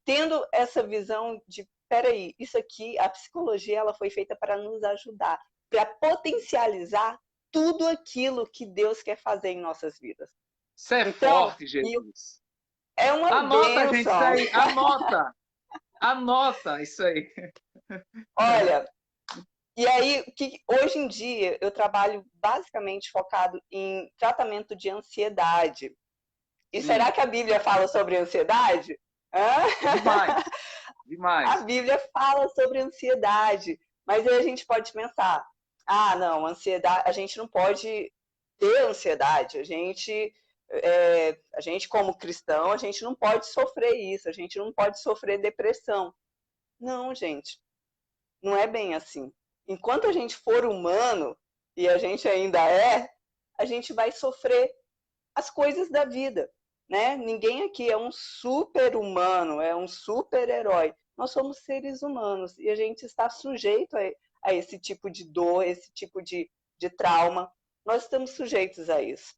[SPEAKER 3] tendo essa visão de, peraí, isso aqui, a psicologia, ela foi feita para nos ajudar, para potencializar tudo aquilo que Deus quer fazer em nossas vidas.
[SPEAKER 1] Isso é
[SPEAKER 3] então,
[SPEAKER 1] forte, Jesus.
[SPEAKER 3] É uma
[SPEAKER 1] Anota,
[SPEAKER 3] bênção.
[SPEAKER 1] gente, isso aí. Anota. Anota isso aí.
[SPEAKER 3] Olha, e aí, hoje em dia, eu trabalho basicamente focado em tratamento de ansiedade. E será que a Bíblia fala sobre ansiedade?
[SPEAKER 1] Demais. Demais.
[SPEAKER 3] A Bíblia fala sobre ansiedade. Mas aí a gente pode pensar, não, ansiedade, a gente não pode ter ansiedade. A gente, como cristão, a gente não pode sofrer isso. A gente não pode sofrer depressão. Não, gente. Não é bem assim. Enquanto a gente for humano, e a gente ainda a gente vai sofrer as coisas da vida, né? Ninguém aqui é um super-humano, é um super-herói. Nós somos seres humanos e a gente está sujeito a esse tipo de dor, esse tipo de trauma. Nós estamos sujeitos a isso.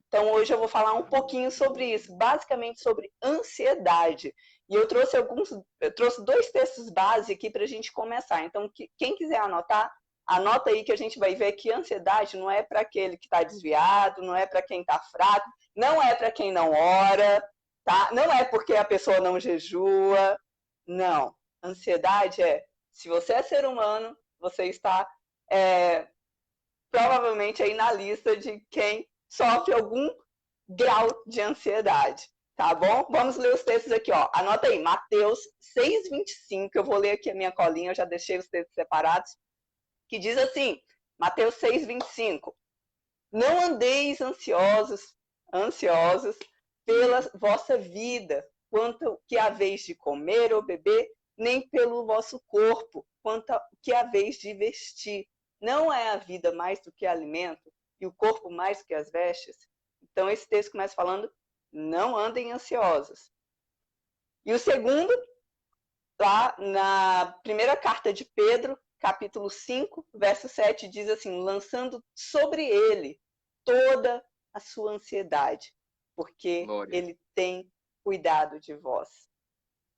[SPEAKER 3] Então, hoje eu vou falar um pouquinho sobre isso, basicamente sobre ansiedade. E eu trouxe 2 textos base aqui para a gente começar. Então, quem quiser anotar, anota aí que a gente vai ver que ansiedade não é para aquele que está desviado, não é para quem está fraco, não é para quem não ora, tá? Não é porque a pessoa não jejua. Não. Ansiedade se você é ser humano, você está provavelmente aí na lista de quem sofre algum grau de ansiedade, tá bom? Vamos ler os textos aqui, ó. Anota aí, Mateus 6:25, eu vou ler aqui a minha colinha, eu já deixei os textos separados, que diz assim, Mateus 6:25, não andeis ansiosos pela vossa vida, quanto que haveis de comer ou beber, nem pelo vosso corpo, quanto que haveis de vestir. Não é a vida mais do que alimento e o corpo mais do que as vestes? Então, esse texto começa falando, não andem ansiosos. E o segundo, lá na primeira carta de Pedro, capítulo 5, verso 7, diz assim, lançando sobre ele toda a sua ansiedade, porque
[SPEAKER 1] Glória.
[SPEAKER 3] ele tem cuidado de vós.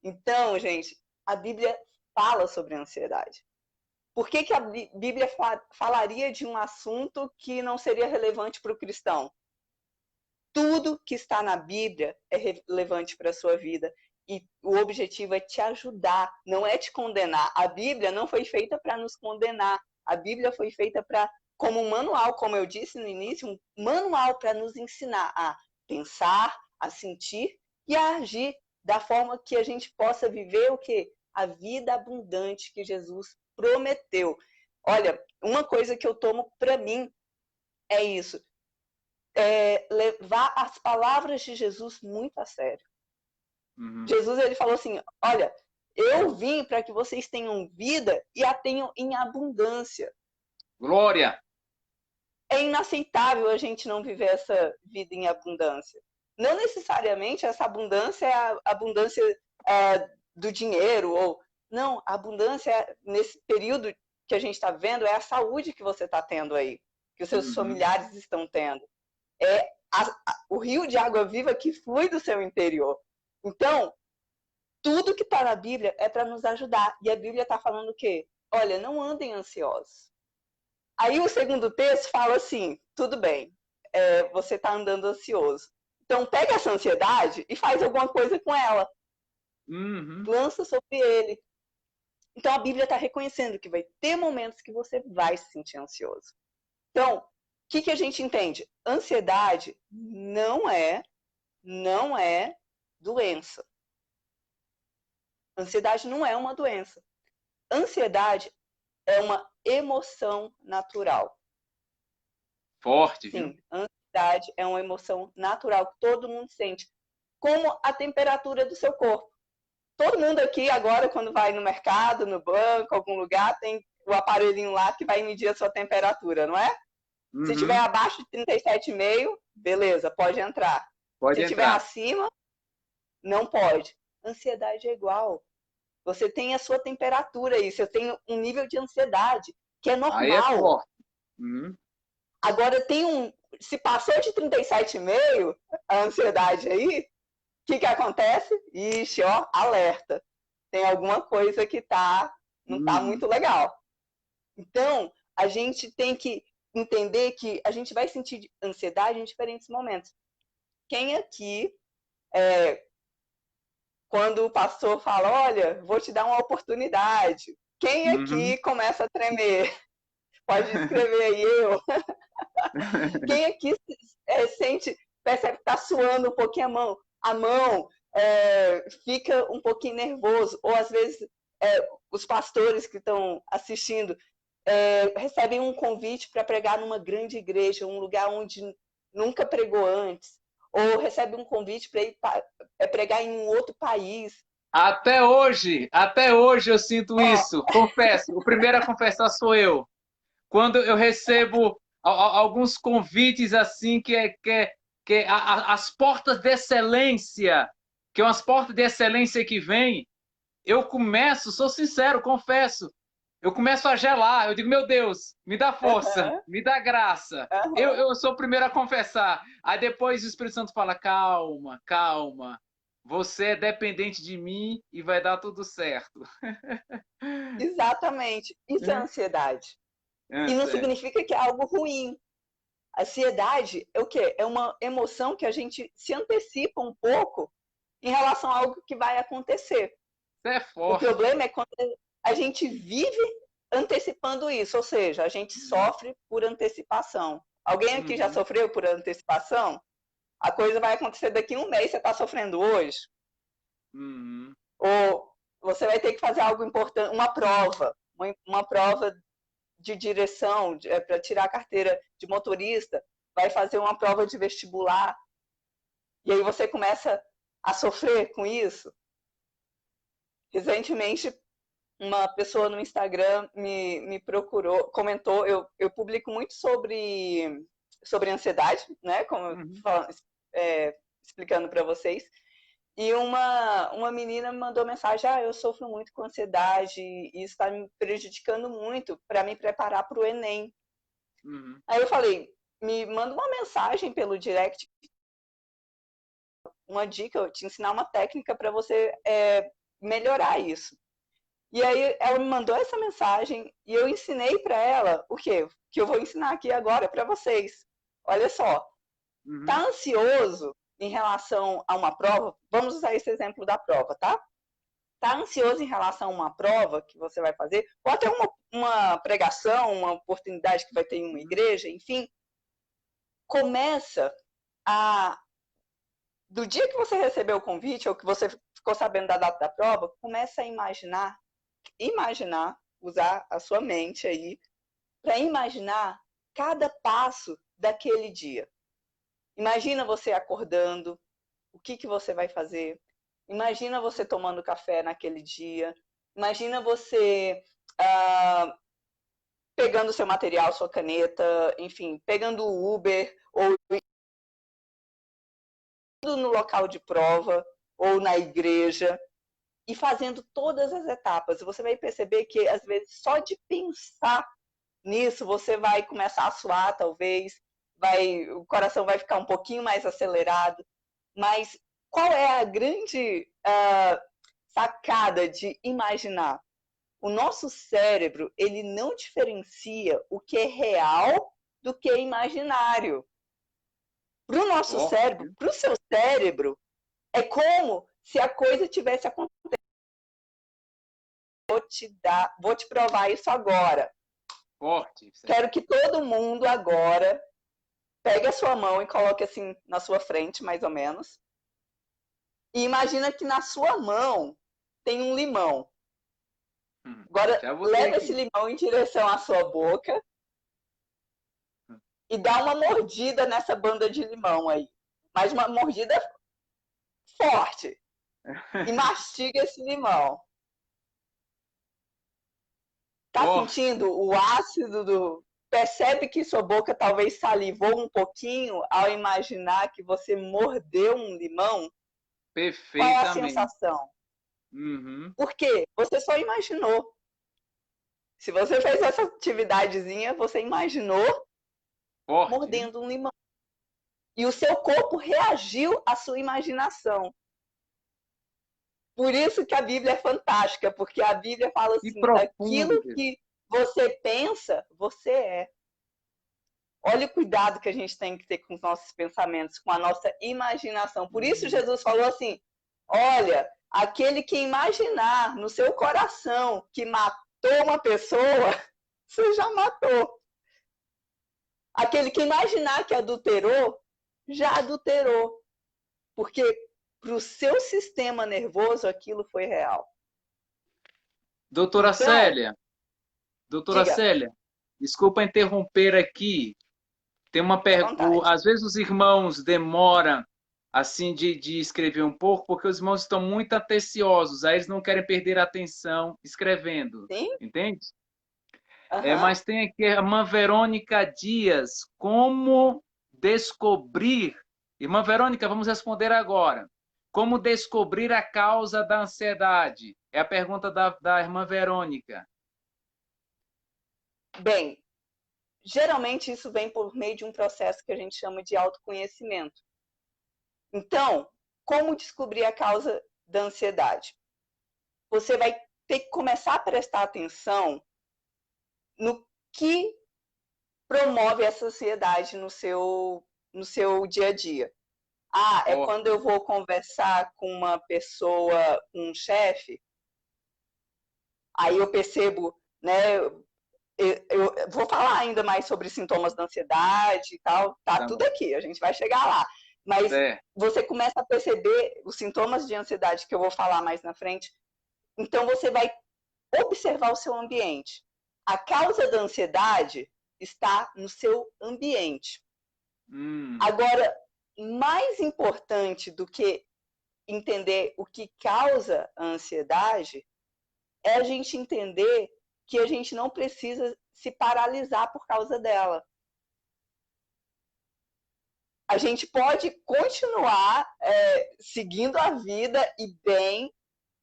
[SPEAKER 3] Então, gente, a Bíblia fala sobre ansiedade. Por que a Bíblia falaria de um assunto que não seria relevante para o cristão? Tudo que está na Bíblia é relevante para a sua vida. E o objetivo é te ajudar, não é te condenar. A Bíblia não foi feita para nos condenar. A Bíblia foi feita como um manual, como eu disse no início, um manual para nos ensinar a pensar, a sentir e a agir da forma que a gente possa viver o quê? A vida abundante que Jesus prometeu. Olha, uma coisa que eu tomo para mim é isso. Levar as palavras de Jesus muito a sério. Jesus, ele falou assim, olha, eu vim para que vocês tenham vida e a tenham em abundância.
[SPEAKER 1] Glória!
[SPEAKER 3] É inaceitável a gente não viver essa vida em abundância. Não necessariamente essa abundância é a abundância do dinheiro, ou não, a abundância nesse período que a gente está vendo é a saúde que você está tendo aí. que os seus familiares estão tendo. É o rio de água viva que flui do seu interior. Então, tudo que está na Bíblia é para nos ajudar. E a Bíblia está falando o quê? Olha, não andem ansiosos. Aí o segundo texto fala assim, tudo bem, você está andando ansioso. Então, pega essa ansiedade e faz alguma coisa com ela. Lança sobre ele. Então, a Bíblia está reconhecendo que vai ter momentos que você vai se sentir ansioso. Então, o que a gente entende? Ansiedade não é doença. Ansiedade não é uma doença. Ansiedade é uma emoção natural.
[SPEAKER 1] Forte,
[SPEAKER 3] sim,
[SPEAKER 1] viu?
[SPEAKER 3] Ansiedade é uma emoção natural que todo mundo sente. Como a temperatura do seu corpo. Todo mundo aqui agora, quando vai no mercado, no banco, algum lugar, tem o aparelhinho lá que vai medir a sua temperatura, não é? Se tiver abaixo de 37,5, beleza, pode entrar.
[SPEAKER 1] Pode
[SPEAKER 3] Se
[SPEAKER 1] entrar.
[SPEAKER 3] tiver acima, não pode. Ansiedade é igual. Você tem a sua temperatura aí, você tem um nível de ansiedade que é normal.
[SPEAKER 1] Aí é forte.
[SPEAKER 3] Agora se passou de 37,5 a ansiedade aí, o que acontece? Ixi, ó, alerta. Tem alguma coisa que não está muito legal. Então, a gente tem que entender que a gente vai sentir ansiedade em diferentes momentos. Quem aqui, quando o pastor fala, olha, vou te dar uma oportunidade, quem aqui começa a tremer? Pode escrever aí, eu. Quem aqui percebe que está suando um pouquinho a mão fica um pouquinho nervoso, ou às vezes os pastores que estão assistindo recebem um convite para pregar numa grande igreja, um lugar onde nunca pregou antes, ou recebe um convite para ir pregar em um outro país.
[SPEAKER 1] Até hoje eu sinto isso, confesso. O primeiro a confessar sou eu. Quando eu recebo alguns convites assim que as portas de excelência, que umas portas de excelência que vêm, eu começo, sou sincero, confesso, eu começo a gelar. Eu digo, meu Deus, me dá força, me dá graça. Eu sou o primeiro a confessar. Aí depois o Espírito Santo fala, calma, calma. Você é dependente de mim e vai dar tudo certo.
[SPEAKER 3] Exatamente. Isso é ansiedade. E não significa que é algo ruim. A ansiedade é o quê? É uma emoção que a gente se antecipa um pouco em relação a algo que vai acontecer.
[SPEAKER 1] Isso é forte.
[SPEAKER 3] O problema é quando a gente vive antecipando isso, ou seja, a gente sofre por antecipação. Alguém aqui já sofreu por antecipação? A coisa vai acontecer daqui a um mês, você está sofrendo hoje? Ou você vai ter que fazer algo importante, uma prova de direção, para tirar a carteira de motorista, vai fazer uma prova de vestibular, e aí você começa a sofrer com isso. Recentemente, uma pessoa no Instagram me procurou, comentou, eu publico muito sobre ansiedade, né, como explicando para vocês, e uma menina me mandou mensagem, eu sofro muito com ansiedade e isso está me prejudicando muito para me preparar para o Enem. Aí eu falei, me manda uma mensagem pelo direct, uma dica, eu te ensinar uma técnica para você melhorar isso. E aí ela me mandou essa mensagem e eu ensinei para ela o quê? Que eu vou ensinar aqui agora para vocês. Olha só, tá ansioso em relação a uma prova? Vamos usar esse exemplo da prova, tá? Tá ansioso em relação a uma prova que você vai fazer, ou até uma pregação, uma oportunidade que vai ter em uma igreja, enfim. Começa do dia que você recebeu o convite, ou que você ficou sabendo da data da prova, começa a imaginar, usar a sua mente aí, para imaginar cada passo daquele dia. Imagina você acordando, o que você vai fazer. Imagina você tomando café naquele dia. Imagina você pegando seu material, sua caneta, enfim, pegando o Uber, ou indo no local de prova, ou na igreja, e fazendo todas as etapas. Você vai perceber que, às vezes, só de pensar nisso, você vai começar a suar, talvez, o coração vai ficar um pouquinho mais acelerado. Mas qual é a grande sacada de imaginar? O nosso cérebro, ele não diferencia o que é real do que é imaginário. Para o nosso cérebro, para o seu cérebro, é como se a coisa tivesse acontecido. Vou te provar isso agora.
[SPEAKER 1] Forte.
[SPEAKER 3] Quero que todo mundo agora pegue a sua mão e coloque assim na sua frente, mais ou menos. E imagina que na sua mão tem um limão. Agora, leva esse limão em direção à sua boca e dá uma mordida nessa banda de limão aí. Mas uma mordida forte. E mastiga esse limão. Tá sentindo o ácido do... Percebe que sua boca talvez salivou um pouquinho ao imaginar que você mordeu um limão?
[SPEAKER 1] Perfeitamente.
[SPEAKER 3] Qual é a sensação?
[SPEAKER 1] Uhum.
[SPEAKER 3] Por quê? Você só imaginou. Se você fez essa atividadezinha, você imaginou mordendo um limão. E o seu corpo reagiu à sua imaginação. Por isso que a Bíblia é fantástica, porque a Bíblia fala assim, aquilo que você pensa, você é. Olha o cuidado que a gente tem que ter com os nossos pensamentos, com a nossa imaginação. Por isso Jesus falou assim, olha, aquele que imaginar no seu coração que matou uma pessoa, você já matou. Aquele que imaginar que adulterou, já adulterou. Porque para o seu sistema nervoso aquilo foi real.
[SPEAKER 1] Doutora Célia, desculpa interromper aqui. Tem uma pergunta. Às vezes os irmãos demoram assim de escrever um pouco, porque os irmãos estão muito atenciosos, aí eles não querem perder a atenção escrevendo.
[SPEAKER 3] Sim?
[SPEAKER 1] Entende? Mas tem aqui a irmã Verônica Dias. Como descobrir... Irmã Verônica, vamos responder agora. Como descobrir a causa da ansiedade? É a pergunta da irmã Verônica.
[SPEAKER 3] Bem, geralmente isso vem por meio de um processo que a gente chama de autoconhecimento. Então, como descobrir a causa da ansiedade? Você vai ter que começar a prestar atenção no que promove essa ansiedade no seu dia a dia. Quando eu vou conversar com uma pessoa, um chefe, aí eu percebo, né? Eu vou falar ainda mais sobre sintomas da ansiedade e tal, tá tudo aqui, a gente vai chegar lá. Mas você começa a perceber os sintomas de ansiedade que eu vou falar mais na frente. Então você vai observar o seu ambiente. A causa da ansiedade está no seu ambiente. Agora, mais importante do que entender o que causa a ansiedade é a gente entender que a gente não precisa se paralisar por causa dela. A gente pode continuar seguindo a vida e bem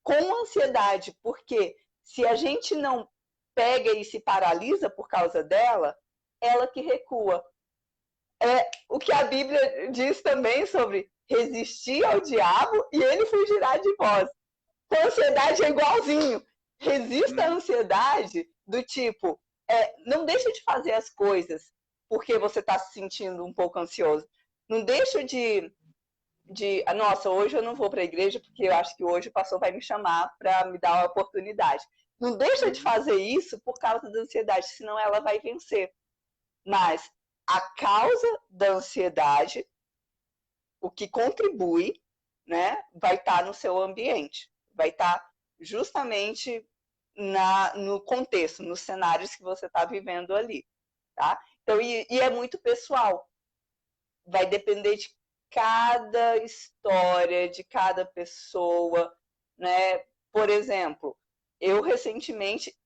[SPEAKER 3] com ansiedade, porque se a gente não pega e se paralisa por causa dela, ela que recua. É o que a Bíblia diz também sobre resistir ao diabo e ele fugirá de vós. Com a ansiedade é igualzinho. Resista à ansiedade do tipo, não deixa de fazer as coisas porque você está se sentindo um pouco ansioso. Não deixa nossa, hoje eu não vou para a igreja porque eu acho que hoje o pastor vai me chamar para me dar uma oportunidade. Não deixa de fazer isso por causa da ansiedade, senão ela vai vencer. Mas a causa da ansiedade, o que contribui, né, vai estar no seu ambiente, vai estar justamente no contexto, nos cenários que você está vivendo ali, tá? Então, e é muito pessoal, vai depender de cada história, de cada pessoa, né? Por exemplo, eu recentemente,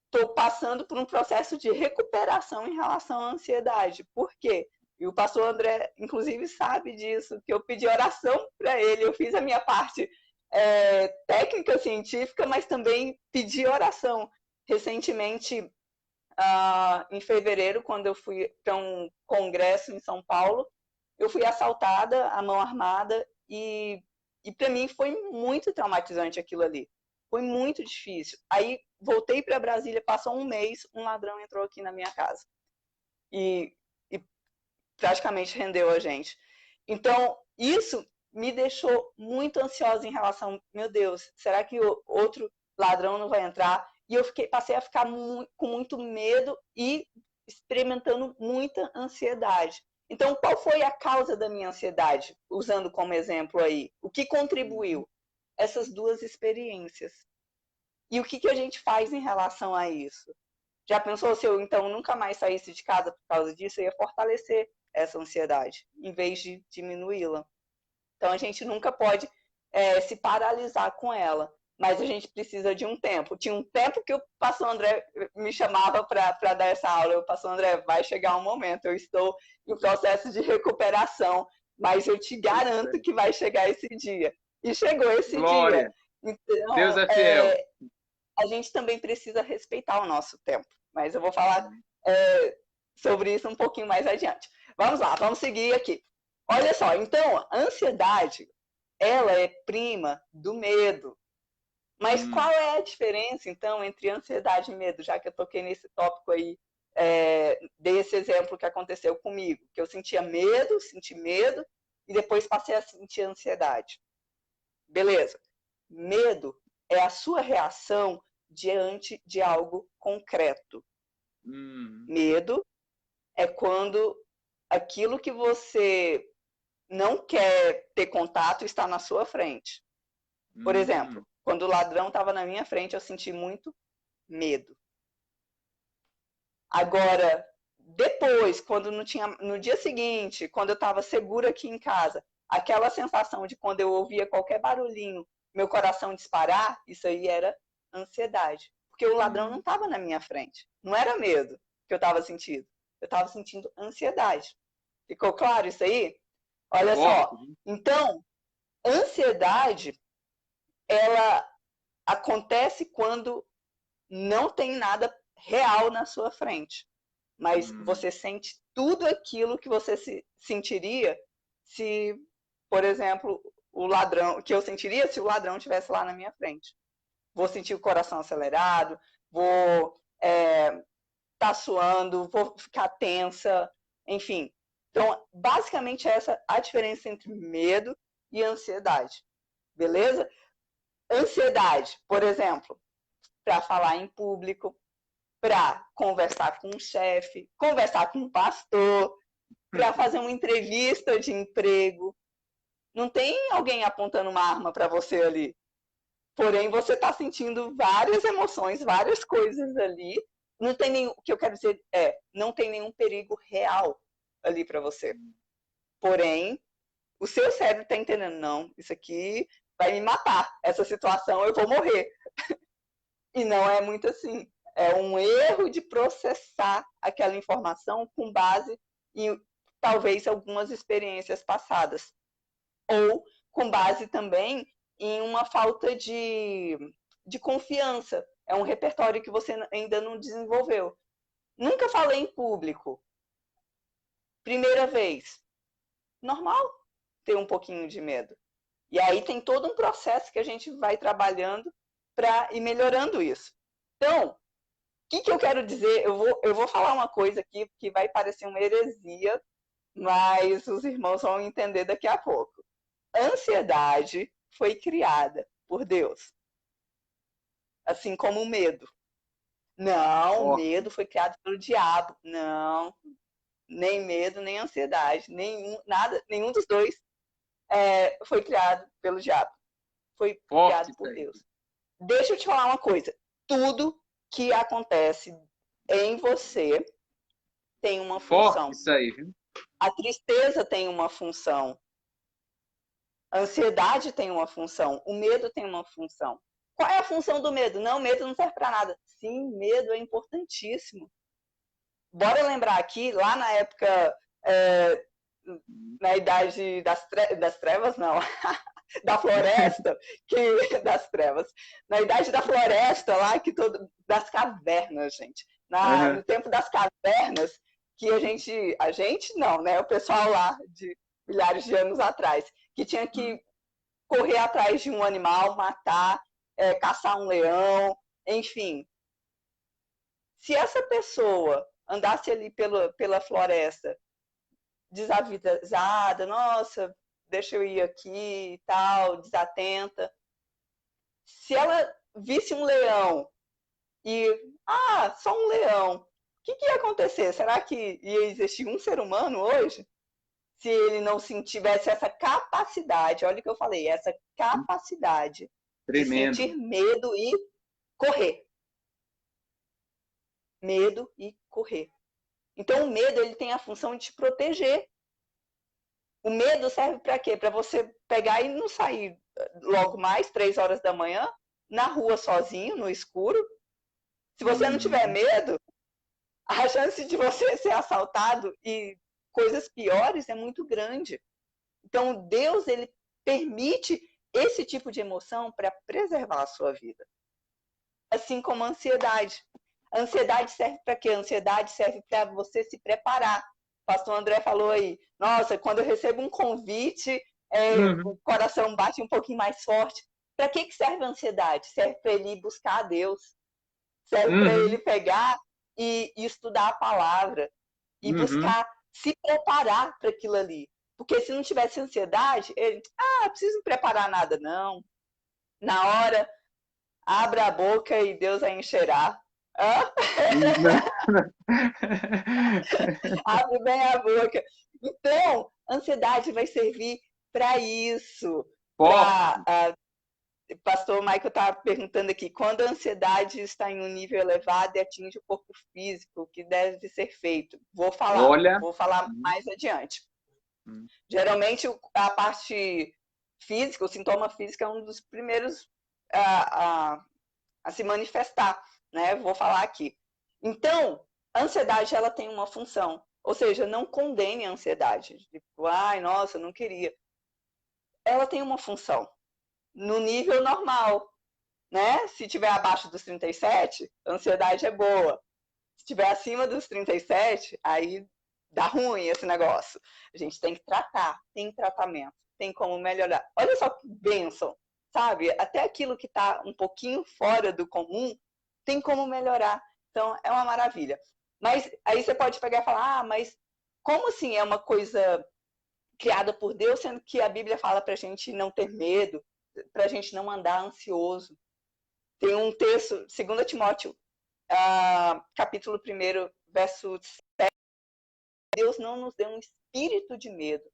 [SPEAKER 3] estou passando por um processo de recuperação em relação à ansiedade. Por quê? E o pastor André, inclusive, sabe disso, que eu pedi oração para ele, eu fiz a minha parte técnica, científica, mas também pedi oração. Recentemente, em fevereiro, quando eu fui para um congresso em São Paulo, eu fui assaltada, à mão armada, e para mim foi muito traumatizante aquilo ali. Foi muito difícil. Aí voltei para Brasília, passou um mês, um ladrão entrou aqui na minha casa. E praticamente rendeu a gente. Então, isso me deixou muito ansiosa em relação, meu Deus, será que o outro ladrão não vai entrar? E eu passei a ficar com muito medo e experimentando muita ansiedade. Então, qual foi a causa da minha ansiedade? Usando como exemplo aí, o que contribuiu? Essas duas experiências. E o que a gente faz em relação a isso? Já pensou se eu, então, nunca mais saísse de casa por causa disso? Eu ia fortalecer essa ansiedade, em vez de diminuí-la. Então, a gente nunca pode se paralisar com ela, mas a gente precisa de um tempo. Tinha um tempo que o pastor André me chamava para dar essa aula. O pastor André, vai chegar um momento, eu estou em processo de recuperação, mas eu te garanto que vai chegar esse dia. E chegou esse
[SPEAKER 1] Glória.
[SPEAKER 3] dia. Então,
[SPEAKER 1] Deus é fiel.
[SPEAKER 3] a gente também precisa respeitar o nosso tempo. Mas eu vou falar sobre isso um pouquinho mais adiante. Vamos lá, vamos seguir aqui. Olha só, então, a ansiedade, ela é prima do medo. Mas qual é a diferença, então, entre ansiedade e medo? Já que eu toquei nesse tópico aí, desse exemplo que aconteceu comigo, que eu senti medo, e depois passei a sentir ansiedade. Beleza. Medo é a sua reação diante de algo concreto. Medo é quando aquilo que você não quer ter contato está na sua frente. Por exemplo, quando o ladrão estava na minha frente, eu senti muito medo. Agora, depois, no dia seguinte, quando eu estava segura aqui em casa, aquela sensação de quando eu ouvia qualquer barulhinho, meu coração disparar, isso aí era ansiedade. Porque o ladrão não estava na minha frente. Não era medo que eu estava sentindo. Eu estava sentindo ansiedade. Ficou claro isso aí? Olha só. Então, ansiedade, ela acontece quando não tem nada real na sua frente. Mas você sente tudo aquilo que você sentiria se, por exemplo, que eu sentiria se o ladrão estivesse lá na minha frente. Vou sentir o coração acelerado, vou tá suando, vou ficar tensa, enfim. Então, basicamente essa a diferença entre medo e ansiedade. Beleza? Ansiedade, por exemplo, para falar em público, para conversar com um chefe, conversar com um pastor, para fazer uma entrevista de emprego. Não tem alguém apontando uma arma para você ali. Porém, você está sentindo várias emoções, várias coisas ali. Não tem nenhum, o que eu quero dizer não tem nenhum perigo real ali para você. Porém, o seu cérebro está entendendo, não, isso aqui vai me matar. Essa situação eu vou morrer. E não é muito assim. É um erro de processar aquela informação com base em talvez algumas experiências passadas. Ou com base também em uma falta de confiança. É um repertório que você ainda não desenvolveu. Nunca falei em público. Primeira vez. Normal ter um pouquinho de medo. E aí tem todo um processo que a gente vai trabalhando para ir melhorando isso. Então, o que eu quero dizer? Eu vou falar uma coisa aqui que vai parecer uma heresia, mas os irmãos vão entender daqui a pouco. Ansiedade foi criada por Deus. Assim como o medo. Não, medo foi criado pelo diabo. Não, nem medo, nem ansiedade, nenhum dos dois foi criado pelo diabo. Foi criado por Deus. Deixa eu te falar uma coisa. Tudo que acontece em você tem uma função.
[SPEAKER 1] Isso aí, viu?
[SPEAKER 3] A tristeza tem uma função. A ansiedade tem uma função. O medo tem uma função. Qual é a função do medo? Não, medo não serve para nada. Sim, medo é importantíssimo. Bora lembrar aqui, lá na época, na idade das trevas, não, da floresta, das trevas. Na idade da floresta, lá, das cavernas, gente. No tempo das cavernas, que a gente não, né? O pessoal lá de milhares de anos atrás, que tinha que correr atrás de um animal, matar, caçar um leão, enfim. Se essa pessoa andasse ali pela floresta desavisada, nossa, deixa eu ir aqui e tal, desatenta. Se ela visse um leão e, só um leão, o que ia acontecer? Será que ia existir um ser humano hoje? Se ele não tivesse essa capacidade, olha o que eu falei, essa capacidade
[SPEAKER 1] Tremendo.
[SPEAKER 3] de sentir medo e correr. Medo e correr. Então, o medo ele tem a função de te proteger. O medo serve para quê? Para você pegar e não sair logo mais, 3 horas da manhã, na rua sozinho, no escuro. Se você não tiver medo, a chance de você ser assaltado e coisas piores é muito grande. Então, Deus ele permite esse tipo de emoção para preservar a sua vida. Assim como a ansiedade. A ansiedade serve para quê? A ansiedade serve para você se preparar. O pastor André falou aí, nossa, quando eu recebo um convite, o coração bate um pouquinho mais forte. Para que serve a ansiedade? Serve para ele ir buscar a Deus. Serve para ele pegar e estudar a palavra. E buscar se preparar para aquilo ali. Porque se não tivesse ansiedade, ele, preciso não preparar nada, não. Na hora, abra a boca e Deus a encherá. Abre bem a boca. Então, ansiedade vai servir para isso. O pastor Michael está perguntando aqui, quando a ansiedade está em um nível elevado e atinge o corpo físico, o que deve ser feito? Vou falar mais adiante. Geralmente, a parte física, o sintoma físico é um dos primeiros a se manifestar, né? Vou falar aqui. Então, a ansiedade ela tem uma função, ou seja, não condene a ansiedade. Tipo, nossa, eu não queria. Ela tem uma função no nível normal, né? Se tiver abaixo dos 37, a ansiedade é boa. Se tiver acima dos 37, aí dá ruim esse negócio. A gente tem que tratar, tem tratamento, tem como melhorar. Olha só que bênção, sabe? Até aquilo que está um pouquinho fora do comum, tem como melhorar. Então, é uma maravilha. Mas aí você pode pegar e falar, mas como assim é uma coisa criada por Deus, sendo que a Bíblia fala para a gente não ter medo, para a gente não andar ansioso? Tem um texto, 2 Timóteo, capítulo 1, verso 7. Deus não nos deu um espírito de medo,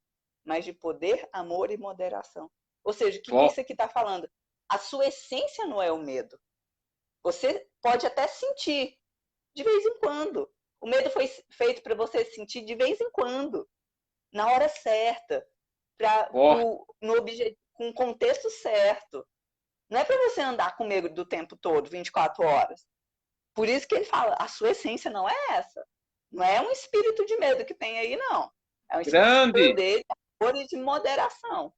[SPEAKER 3] mas de poder, amor e moderação. Ou seja, o que isso aqui está falando? A sua essência não é o medo. Você pode até sentir de vez em quando. O medo foi feito para você sentir de vez em quando, na hora certa, com o contexto certo. Não é para você andar com medo do tempo todo, 24 horas. Por isso que ele fala, a sua essência não é essa. Não é um espírito de medo que tem aí, não. É um espírito de poder, amor e de moderação.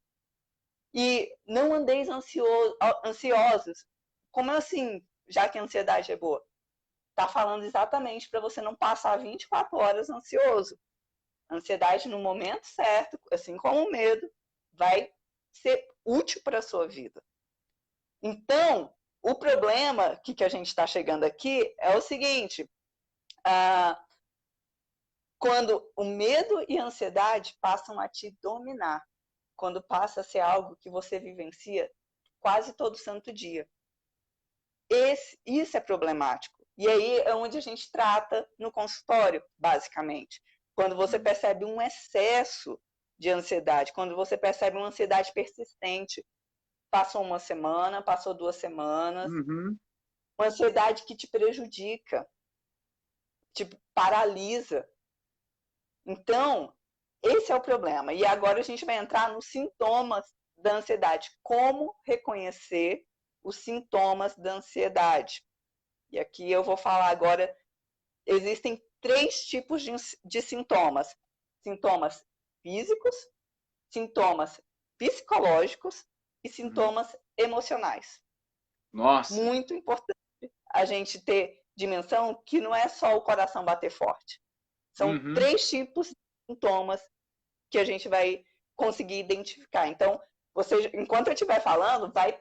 [SPEAKER 3] E não andeis ansiosos. Como assim, já que a ansiedade é boa? Está falando exatamente para você não passar 24 horas ansioso. A ansiedade, no momento certo, assim como o medo, vai ser útil para a sua vida. Então, o problema que a gente está chegando aqui é o seguinte, quando o medo e a ansiedade passam a te dominar, quando passa a ser algo que você vivencia quase todo santo dia. Isso é problemático. E aí é onde a gente trata no consultório, basicamente. Quando você percebe um excesso de ansiedade, quando você percebe uma ansiedade persistente, passou uma semana, passou 2 semanas, uma ansiedade que te prejudica, te paralisa. Então, esse é o problema. E agora a gente vai entrar nos sintomas da ansiedade. Como reconhecer os sintomas da ansiedade? E aqui eu vou falar agora, existem 3 tipos de sintomas. Sintomas físicos, sintomas psicológicos e sintomas emocionais.
[SPEAKER 1] Nossa.
[SPEAKER 3] Muito importante a gente ter dimensão que não é só o coração bater forte. São 3 tipos de sintomas que a gente vai conseguir identificar. Então, você, enquanto eu estiver falando, vai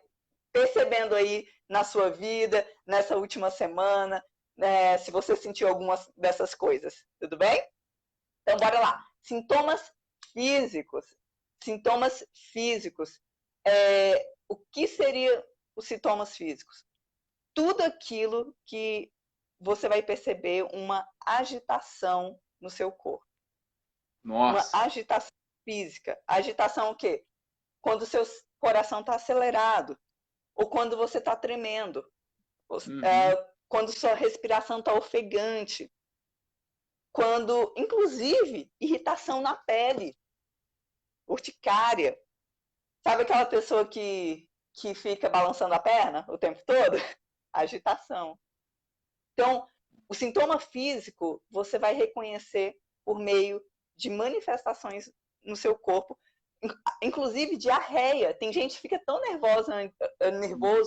[SPEAKER 3] percebendo aí na sua vida, nessa última semana, né, se você sentiu algumas dessas coisas. Tudo bem? Então, bora lá. Sintomas físicos. Sintomas físicos. O que seriam os sintomas físicos? Tudo aquilo que você vai perceber uma agitação no seu corpo.
[SPEAKER 1] Nossa.
[SPEAKER 3] Uma agitação física. Agitação o quê? Quando o seu coração está acelerado, ou quando você está tremendo, quando sua respiração está ofegante, quando, inclusive, irritação na pele, urticária. Sabe aquela pessoa que fica balançando a perna o tempo todo? Agitação. Então, o sintoma físico você vai reconhecer por meio de manifestações no seu corpo, inclusive diarreia. Tem gente que fica tão nervoso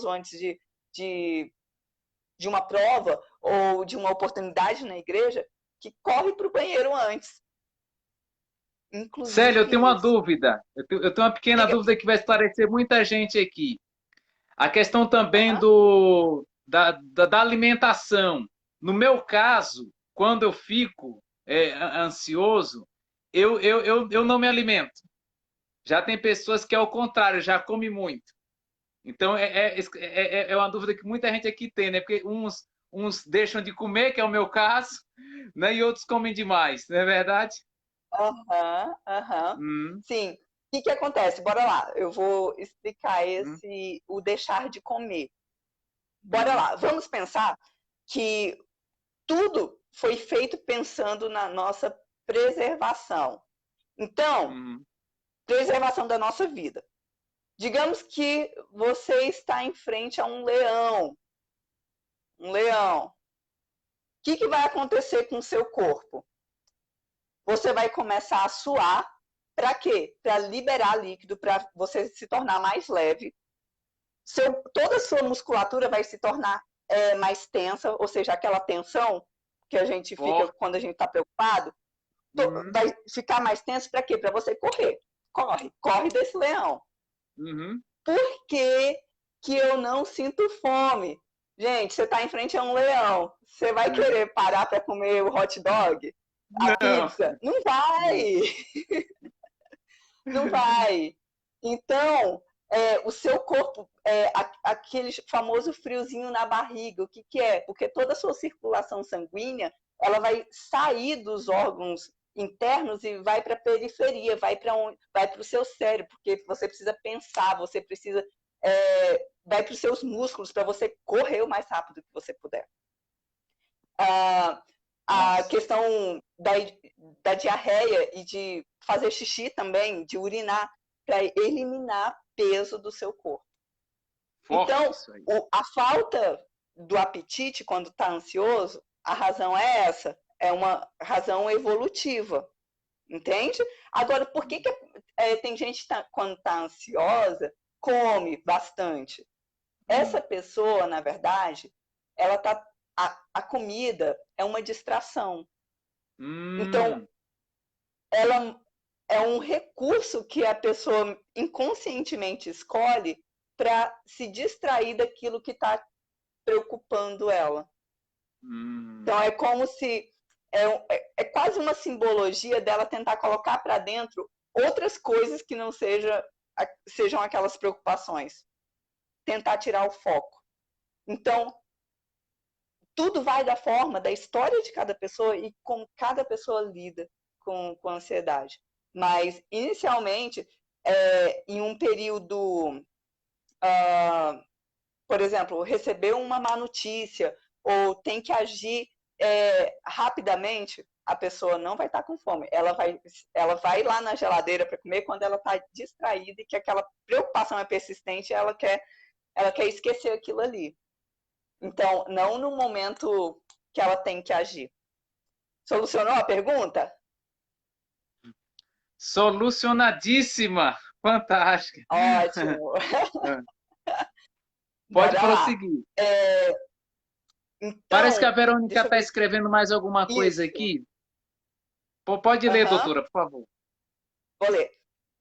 [SPEAKER 3] antes de uma prova ou de uma oportunidade na igreja que corre para o banheiro antes. Inclusive
[SPEAKER 1] Célio, eu tenho uma
[SPEAKER 3] isso.
[SPEAKER 1] dúvida. Eu tenho uma pequena dúvida que vai esclarecer muita gente aqui. A questão também da alimentação. No meu caso, quando eu fico ansioso, eu não me alimento. Já tem pessoas que é o contrário, já come muito. Então, é uma dúvida que muita gente aqui tem, né? Porque uns deixam de comer, que é o meu caso, né? E outros comem demais, não é verdade?
[SPEAKER 3] Sim. O que acontece? Bora lá, eu vou explicar o deixar de comer. Bora lá, vamos pensar que tudo foi feito pensando na nossa preservação. Então, preservação da nossa vida. Digamos que você está em frente a um leão. Um leão. O que vai acontecer com o seu corpo? Você vai começar a suar. Para quê? Para liberar líquido, para você se tornar mais leve. Toda a sua musculatura vai se tornar mais tensa, ou seja, aquela tensão que a gente fica quando a gente está preocupado, vai ficar mais tenso para quê? Para você correr. Corre desse leão. Por que eu não sinto fome? Gente, você está em frente a um leão. Você vai querer parar para comer o hot dog? A pizza? Não vai! Não vai. Então, o seu corpo, aquele famoso friozinho na barriga, o que é? Porque toda a sua circulação sanguínea, ela vai sair dos órgãos internos e vai para a periferia, vai para o seu cérebro, porque você precisa pensar, você precisa vai para os seus músculos para você correr o mais rápido que você puder. A questão da diarreia e de fazer xixi também, de urinar, para eliminar peso do seu corpo. Então, a falta do apetite quando está ansioso, a razão é essa, é uma razão evolutiva, entende? Agora, por que tem gente que quando está ansiosa, come bastante? Essa pessoa, na verdade, ela tá a comida é uma distração. Então, ela é um recurso que a pessoa inconscientemente escolhe para se distrair daquilo que está preocupando ela. Então, é como se... É quase uma simbologia dela tentar colocar para dentro outras coisas que não sejam aquelas preocupações. Tentar tirar o foco. Então, tudo vai da forma, da história de cada pessoa e como cada pessoa lida com a ansiedade. Mas, inicialmente, em um período, por exemplo, recebeu uma má notícia ou tem que agir rapidamente, a pessoa não vai estar com fome. Ela vai lá na geladeira para comer quando ela está distraída e que aquela preocupação é persistente, ela quer esquecer aquilo ali. Então, não no momento que ela tem que agir. Solucionou a pergunta?
[SPEAKER 1] Solucionadíssima! Fantástica!
[SPEAKER 3] Ótimo!
[SPEAKER 1] Pode prosseguir. Parece que a
[SPEAKER 3] Então,
[SPEAKER 1] Verônica
[SPEAKER 3] deixa eu
[SPEAKER 1] está
[SPEAKER 3] ver.
[SPEAKER 1] escrevendo mais alguma coisa
[SPEAKER 3] Isso.
[SPEAKER 1] aqui. Pode ler,
[SPEAKER 3] Aham,
[SPEAKER 1] doutora, por favor.
[SPEAKER 3] vou ler.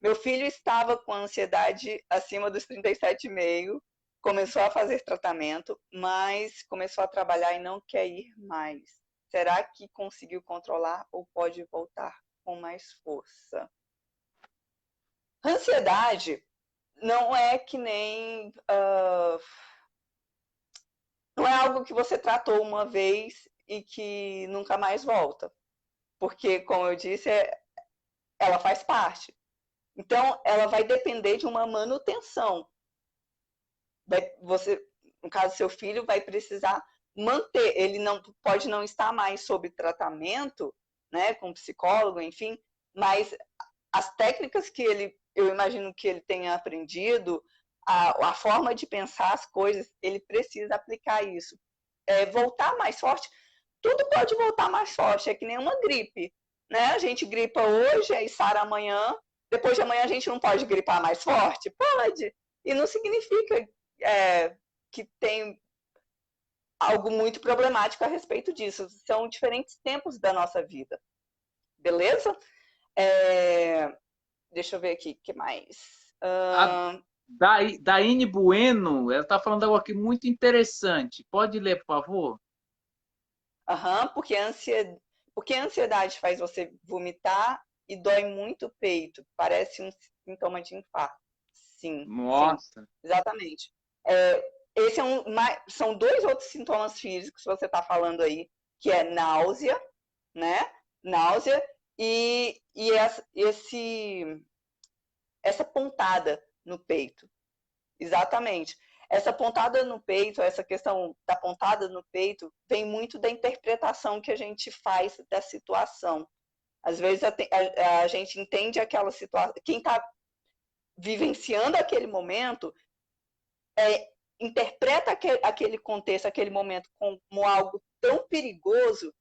[SPEAKER 3] Meu filho estava com ansiedade acima dos 37,5, começou a fazer tratamento, mas começou a trabalhar e não quer ir mais. Será que conseguiu controlar ou pode voltar com mais força? Ansiedade não é que nem. Não é algo que você tratou uma vez e que nunca mais volta. Porque, como eu disse, ela faz parte. Então, ela vai depender de uma manutenção. Você, no caso, seu filho vai precisar manter. Ele não pode não estar mais sob tratamento, né, com psicólogo, enfim, mas as técnicas que eu imagino que ele tenha aprendido, a forma de pensar as coisas, ele precisa aplicar isso. Voltar mais forte, tudo pode voltar mais forte, é que nem uma gripe, né? A gente gripa hoje, aí sara amanhã, depois de amanhã a gente não pode gripar mais forte? Pode, e não significa que tem algo muito problemático a respeito disso, são diferentes tempos da nossa vida, beleza? Deixa eu ver aqui, o que mais?
[SPEAKER 1] A Daine Bueno, ela está falando algo aqui muito interessante. Pode ler, por favor?
[SPEAKER 3] Porque a ansiedade faz você vomitar e dói muito o peito. Parece um sintoma de infarto. Sim, sim,
[SPEAKER 1] Nossa.
[SPEAKER 3] exatamente. Esse são dois outros sintomas físicos que você está falando aí, que é náusea, né? Náusea e essa pontada no peito. Exatamente. Essa pontada no peito, essa questão da pontada no peito, vem muito da interpretação que a gente faz da situação. Às vezes a gente entende aquela situação, quem está vivenciando aquele momento interpreta aquele contexto, aquele momento como algo tão perigoso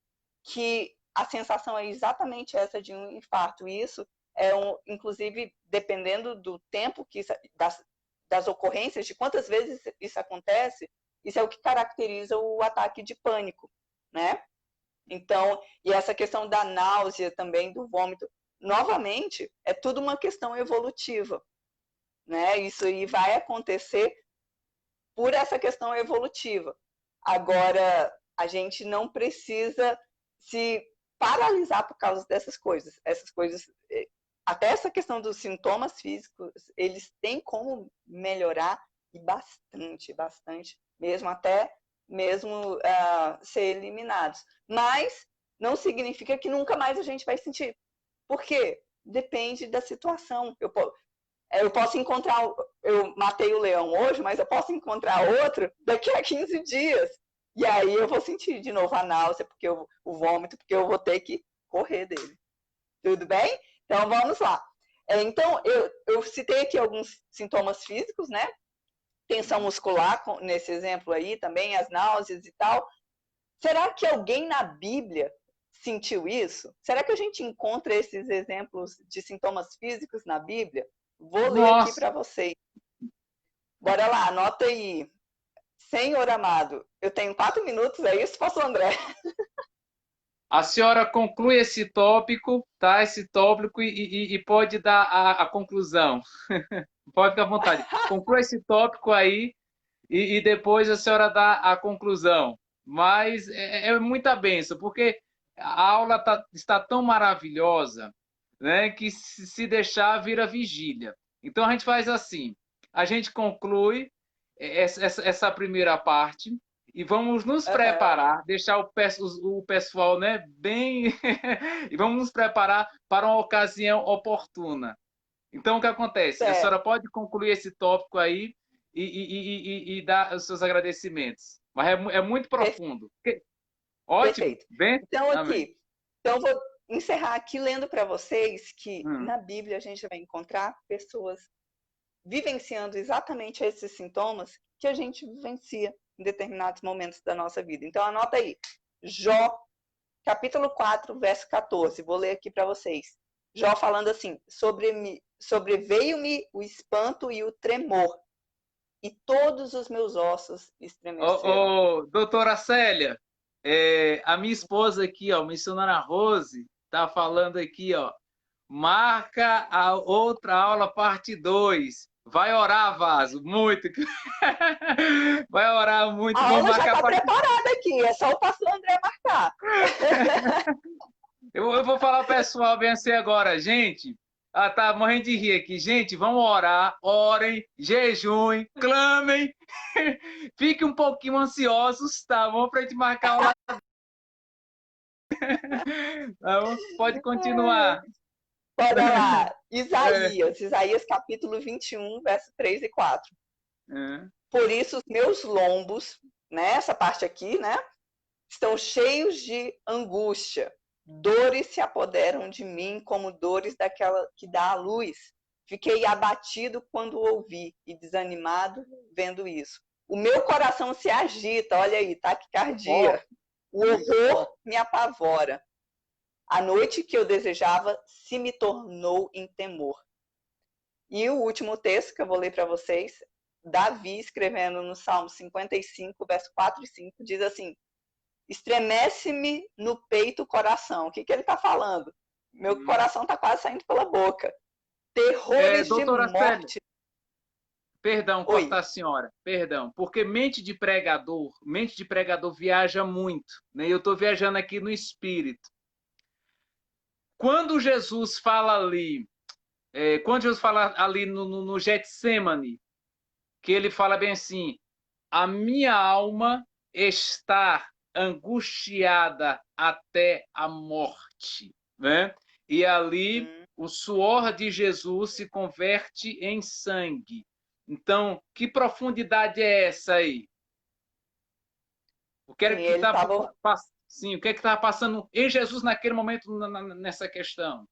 [SPEAKER 3] que a sensação é exatamente essa de um infarto. E isso inclusive, dependendo do tempo que das ocorrências, de quantas vezes isso acontece, isso é o que caracteriza o ataque de pânico, né? Então, e essa questão da náusea também, do vômito, novamente, é tudo uma questão evolutiva, né? Isso aí vai acontecer por essa questão evolutiva. Agora, a gente não precisa se paralisar por causa dessas coisas. Essas coisas, até essa questão dos sintomas físicos, eles têm como melhorar e bastante, bastante, mesmo até mesmo ser eliminados. Mas não significa que nunca mais a gente vai sentir. Por quê? Depende da situação. Eu posso encontrar, eu matei o leão hoje, mas eu posso encontrar outro daqui a 15 dias. E aí eu vou sentir de novo a náusea, porque o vômito, porque eu vou ter que correr dele. Tudo bem? Então vamos lá. Então, eu citei aqui alguns sintomas físicos, né? Tensão muscular, nesse exemplo aí também, as náuseas e tal. Será que alguém na Bíblia sentiu isso? Será que a gente encontra esses exemplos de sintomas físicos na Bíblia? Vou ler aqui
[SPEAKER 1] Nossa.
[SPEAKER 3] para vocês. Bora lá, anota aí. Senhor amado, eu tenho 4 minutos, é isso, pastor André?
[SPEAKER 1] A senhora conclui esse tópico, tá? Esse tópico e pode dar a conclusão. Pode ficar à vontade. Conclua esse tópico aí e depois a senhora dá a conclusão. Mas é muita bênção, porque a aula está tão maravilhosa, né, que se deixar vira vigília. Então a gente faz assim: a gente conclui essa primeira parte e vamos nos preparar, deixar o pessoal, né, bem e vamos nos preparar para uma ocasião oportuna. Então o que acontece? A
[SPEAKER 3] Certo.
[SPEAKER 1] senhora pode concluir esse tópico aí e dar os seus agradecimentos. Mas é muito profundo. Ótimo.
[SPEAKER 3] Perfeito.
[SPEAKER 1] Bem?
[SPEAKER 3] Então,
[SPEAKER 1] Amém.
[SPEAKER 3] eu vou encerrar aqui lendo para vocês que na Bíblia a gente vai encontrar pessoas vivenciando exatamente esses sintomas que a gente vivencia em determinados momentos da nossa vida. Então, anota aí. Jó, capítulo 4, verso 14. Vou ler aqui para vocês. Jó falando assim: sobreveio-me o espanto e o tremor. e todos os meus ossos estremeceram.
[SPEAKER 1] Doutora Célia, a minha esposa aqui, ó, missionária Rose, tá falando aqui, ó, marca a outra aula, parte 2. Vai orar, Vaso, muito. Vai orar muito,
[SPEAKER 3] A
[SPEAKER 1] vamos
[SPEAKER 3] aula já
[SPEAKER 1] marcar
[SPEAKER 3] está
[SPEAKER 1] a parte...
[SPEAKER 3] preparada aqui, é só o pastor André marcar.
[SPEAKER 1] Eu vou falar ao pessoal, bem assim agora, gente. Ah, tá morrendo de rir aqui. Gente, vamos orar, orem, jejuem, clamem. Fiquem um pouquinho ansiosos, tá bom? Pra gente marcar a aula. Tá bom? Pode continuar.
[SPEAKER 3] Bora lá. Isaías capítulo 21, verso 3 e 4. Por isso os meus lombos, né, essa parte aqui, né, estão cheios de angústia. Dores se apoderam de mim como dores daquela que dá a luz. Fiquei abatido quando ouvi e desanimado vendo isso. O meu coração se agita, olha aí, taquicardia. O horror me apavora. A noite que eu desejava se me tornou em temor. E o último texto que eu vou ler para vocês, Davi escrevendo no Salmo 55, verso 4 e 5, diz assim: estremece-me no peito o coração. O que ele está falando? Meu coração está quase saindo pela boca. Terrores de morte.
[SPEAKER 1] Célia, perdão, cortar a senhora, perdão, porque mente de pregador viaja muito, né? Eu estou viajando aqui no espírito. Quando Jesus fala ali, no Getsemane, que ele fala bem assim, a minha alma está angustiada até a morte, né? E ali o suor de Jesus se converte em sangue. Então, que profundidade é essa aí? O que é que estava passando em Jesus naquele momento nessa questão?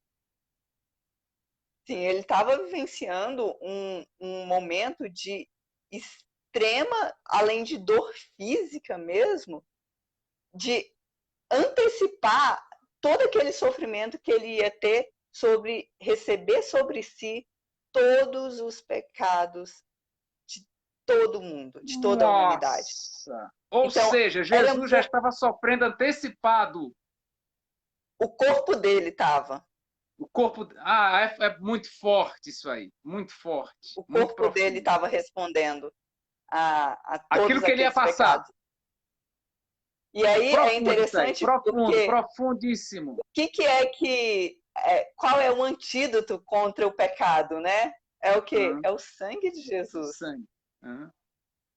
[SPEAKER 3] Sim, ele estava vivenciando um momento de extrema, além de dor física mesmo, de antecipar todo aquele sofrimento que ele ia ter sobre receber sobre si todos os pecados de todo mundo, de toda a humanidade.
[SPEAKER 1] Ou então, seja, Jesus já estava sofrendo antecipado.
[SPEAKER 3] O corpo dele estava.
[SPEAKER 1] O corpo... é muito forte isso aí, muito forte.
[SPEAKER 3] O corpo dele estava respondendo a todos
[SPEAKER 1] aquilo que ele ia passar.
[SPEAKER 3] Pecados. E aí profundo, é interessante porque
[SPEAKER 1] profundíssimo.
[SPEAKER 3] Qual é o antídoto contra o pecado, né? É o quê? É o sangue de Jesus.
[SPEAKER 1] Sangue.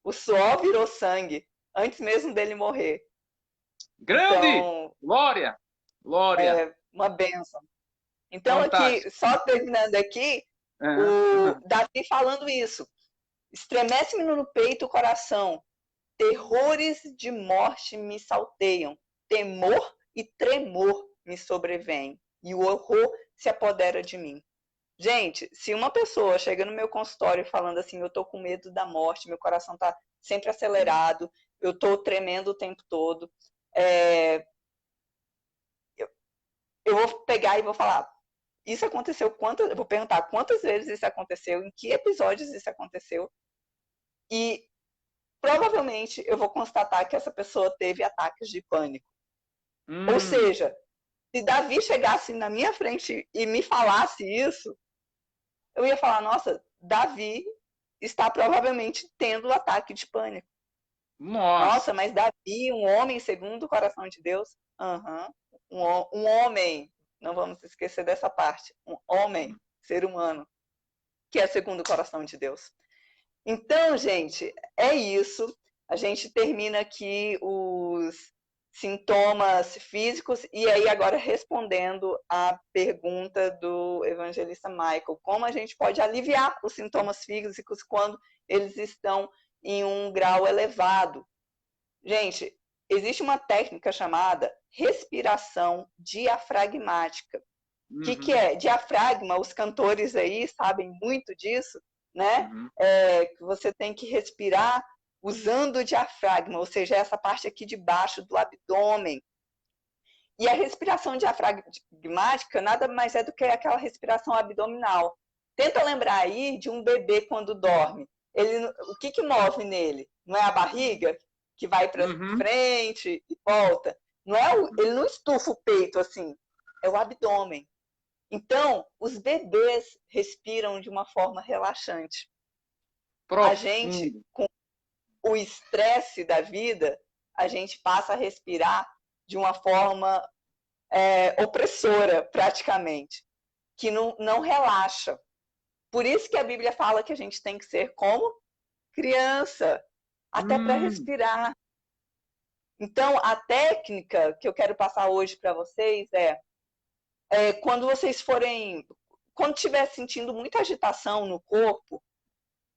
[SPEAKER 3] O suor virou sangue antes mesmo dele morrer.
[SPEAKER 1] Grande! Então, glória!
[SPEAKER 3] É uma bênção. Então, aqui, só terminando aqui, o Davi falando isso. Estremece-me no peito o coração. Terrores de morte me salteiam. Temor e tremor me sobrevêm. E o horror se apodera de mim. Gente, se uma pessoa chega no meu consultório falando assim, eu tô com medo da morte, meu coração tá sempre acelerado, eu tô tremendo o tempo todo, eu vou pegar e vou falar, isso aconteceu eu vou perguntar quantas vezes isso aconteceu, em que episódios isso aconteceu, e provavelmente eu vou constatar que essa pessoa teve ataques de pânico. Ou seja, se Davi chegasse na minha frente e me falasse isso, eu ia falar, nossa, Davi está provavelmente tendo ataque de pânico. Nossa, mas Davi, um homem segundo o coração de Deus? Um homem, não vamos esquecer dessa parte, um homem, ser humano, que é segundo o coração de Deus. Então, gente, é isso. A gente termina aqui os sintomas físicos e aí agora respondendo a pergunta do evangelista Michael, como a gente pode aliviar os sintomas físicos quando eles estão em um grau elevado? Gente, existe uma técnica chamada respiração diafragmática. O que é? Diafragma, os cantores aí sabem muito disso, né? Que você tem que respirar usando o diafragma, ou seja, essa parte aqui de baixo do abdômen. E a respiração diafragmática nada mais é do que aquela respiração abdominal. Tenta lembrar aí de um bebê quando dorme. o que move nele? Não é a barriga que vai para frente e volta? Não é ele não estufa o peito assim, é o abdômen. Então, os bebês respiram de uma forma relaxante. A gente, com o estresse da vida, a gente passa a respirar de uma forma opressora, praticamente, que não relaxa. Por isso que a Bíblia fala que a gente tem que ser como criança, até para respirar. Então, a técnica que eu quero passar hoje para vocês quando vocês quando estiver sentindo muita agitação no corpo,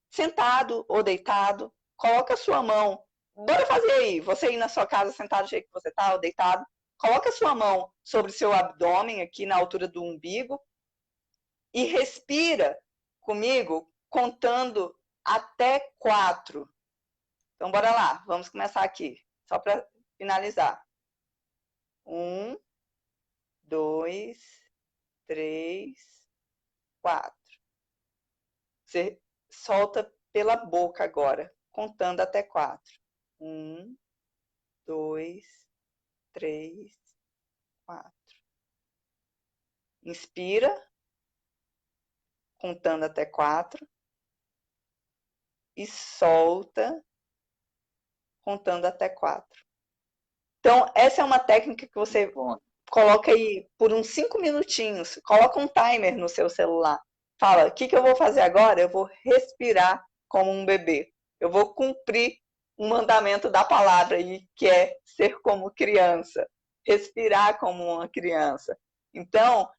[SPEAKER 3] sentado ou deitado, coloca a sua mão. Bora fazer aí, você aí na sua casa, sentado do jeito que você está, ou deitado, coloca a sua mão sobre o seu abdômen, aqui na altura do umbigo, e respira comigo, contando até 4. Então, bora lá, vamos começar aqui, só para finalizar. 1, 2, 3, 4. Você solta pela boca agora, contando até 4. 1, 2, 3, 4. Inspira, contando até 4. E solta, contando até 4. Então, essa é uma técnica que você coloca aí por uns 5 minutinhos. Coloca um timer no seu celular. Fala, o que eu vou fazer agora? Eu vou respirar como um bebê. Eu vou cumprir um mandamento da palavra aí, que é ser como criança. Respirar como uma criança. Então,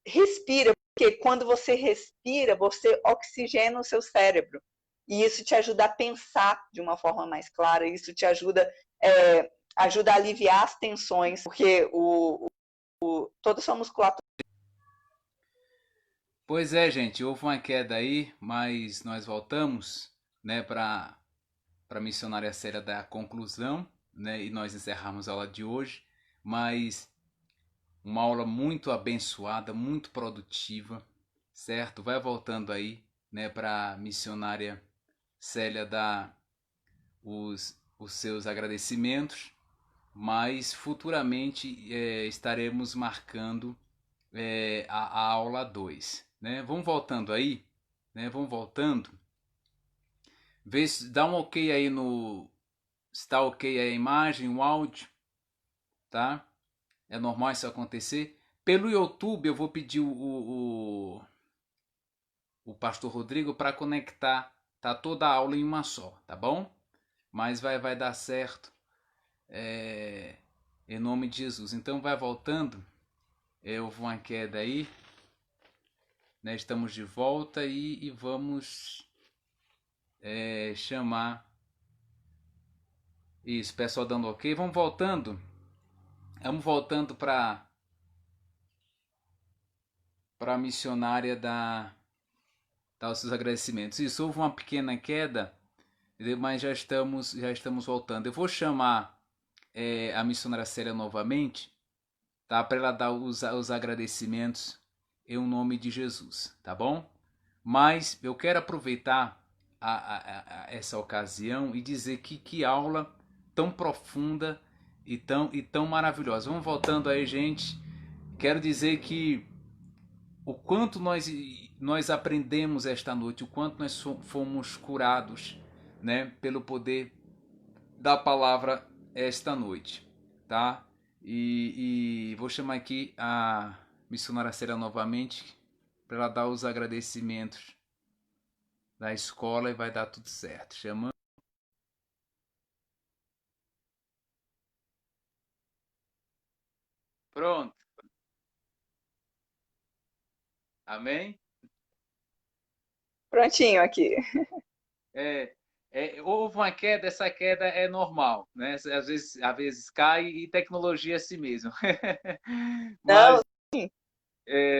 [SPEAKER 3] respira, porque quando você respira, você oxigena o seu cérebro. E isso te ajuda a pensar de uma forma mais clara, isso te ajuda a aliviar as tensões, porque toda a sua musculatura...
[SPEAKER 1] Pois é, gente, houve uma queda aí, mas nós voltamos, né, para a missionária Célia dar a conclusão, né, e nós encerramos a aula de hoje, mas uma aula muito abençoada, muito produtiva, certo? Vai voltando aí, né, para a missionária Célia dar os seus agradecimentos, mas futuramente estaremos marcando a aula 2, né? Vamos voltando aí, né? Vamos voltando. Vê se dá um ok aí no... Está ok a imagem, o áudio, tá? É normal isso acontecer. Pelo YouTube eu vou pedir o pastor Rodrigo para conectar, tá, toda a aula em uma só, tá bom? Mas vai dar certo, em nome de Jesus. Então vai voltando, houve uma queda aí, né? Estamos de volta e vamos chamar isso, pessoal dando ok. Vamos voltando para a missionária dar os seus agradecimentos. Isso, houve uma pequena queda, mas já estamos voltando. Eu vou chamar a missionária Célia novamente, tá? Para ela dar os agradecimentos em nome de Jesus, tá bom? Mas eu quero aproveitar essa ocasião e dizer que aula tão profunda e tão maravilhosa. Vamos voltando aí, gente. Quero dizer que o quanto nós aprendemos esta noite, o quanto nós fomos curados, né, pelo poder da palavra esta noite, tá? E vou chamar aqui a missionária Célia novamente para ela dar os agradecimentos da escola e vai dar tudo certo. Chamando. Pronto. Amém?
[SPEAKER 3] Prontinho aqui.
[SPEAKER 1] Houve uma queda, essa queda é normal, né? Às vezes cai e tecnologia é assim mesmo.
[SPEAKER 3] Não,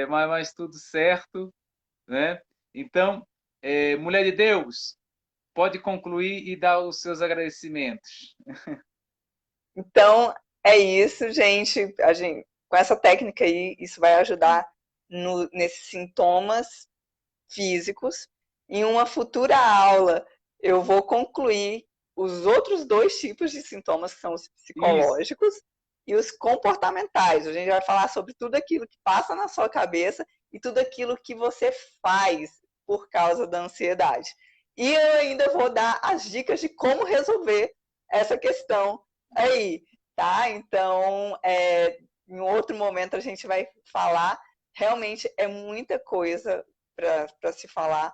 [SPEAKER 1] mas tudo certo, né? Então, mulher de Deus, pode concluir e dar os seus agradecimentos.
[SPEAKER 3] então é isso, gente. Com essa técnica aí, isso vai ajudar nesses sintomas físicos. em uma futura aula, eu vou concluir os outros 2 tipos de sintomas, que são os psicológicos e os comportamentais. A gente vai falar sobre tudo aquilo que passa na sua cabeça e tudo aquilo que você faz por causa da ansiedade. E eu ainda vou dar as dicas de como resolver essa questão aí, tá? Então, em outro momento a gente vai falar. Realmente é muita coisa para se falar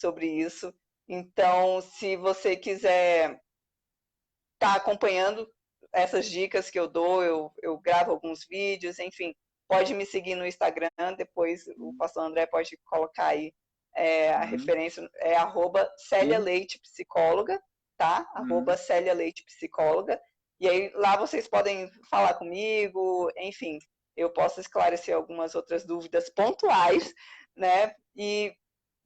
[SPEAKER 3] sobre isso. Então, se você quiser estar acompanhando essas dicas que eu dou, eu gravo alguns vídeos, enfim, pode me seguir no Instagram, depois o pastor André pode colocar aí a referência, é @Célia Leite Psicóloga, tá? @Célia Leite Psicóloga. E aí lá vocês podem falar comigo, enfim, eu posso esclarecer algumas outras dúvidas pontuais, né? E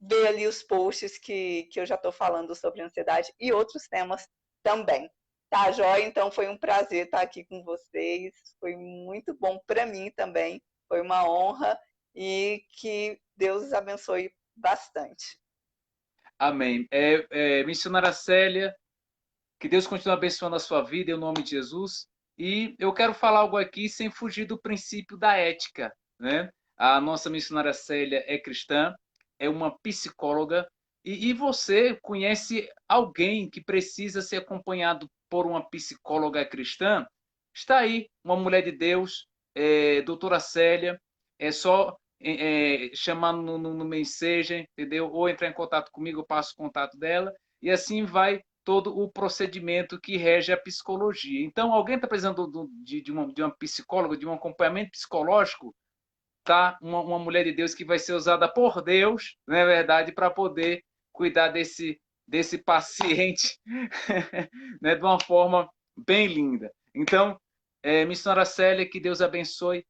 [SPEAKER 3] ver ali os posts que eu já estou falando sobre ansiedade e outros temas também. Tá, joia? Então foi um prazer estar aqui com vocês. Foi muito bom para mim também. Foi uma honra e que Deus os abençoe bastante.
[SPEAKER 1] Amém. Missionária Célia, que Deus continue abençoando a sua vida em nome de Jesus. E eu quero falar algo aqui sem fugir do princípio da ética, né? A nossa missionária Célia é cristã, é uma psicóloga, e você conhece alguém que precisa ser acompanhado por uma psicóloga cristã? Está aí, uma mulher de Deus, doutora Célia, é só chamar no Messenger, entendeu? Ou entrar em contato comigo, eu passo o contato dela, e assim vai todo o procedimento que rege a psicologia. Então, alguém está precisando de uma psicóloga, de um acompanhamento psicológico, tá? Uma mulher de Deus que vai ser usada por Deus, não é verdade, para poder cuidar desse paciente né, de uma forma bem linda. Então, missionária Célia, que Deus abençoe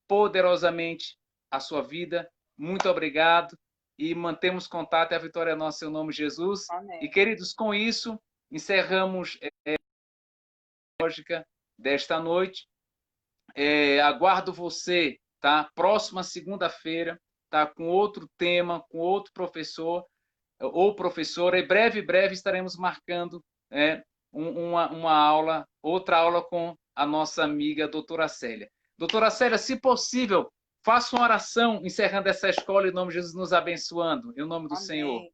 [SPEAKER 1] poderosamente a sua vida. Muito obrigado e mantemos contato. A vitória é nossa, em nome de Jesus.
[SPEAKER 3] Amém.
[SPEAKER 1] E, queridos, com isso, encerramos a lógica desta noite. Aguardo você, tá? Próxima segunda-feira, tá? Com outro tema, com outro professor ou professora. E breve estaremos marcando uma aula, outra aula com a nossa amiga doutora Célia. Doutora Célia, se possível, faça uma oração encerrando essa escola em nome de Jesus, nos abençoando, em nome do
[SPEAKER 3] Amém.
[SPEAKER 1] Senhor.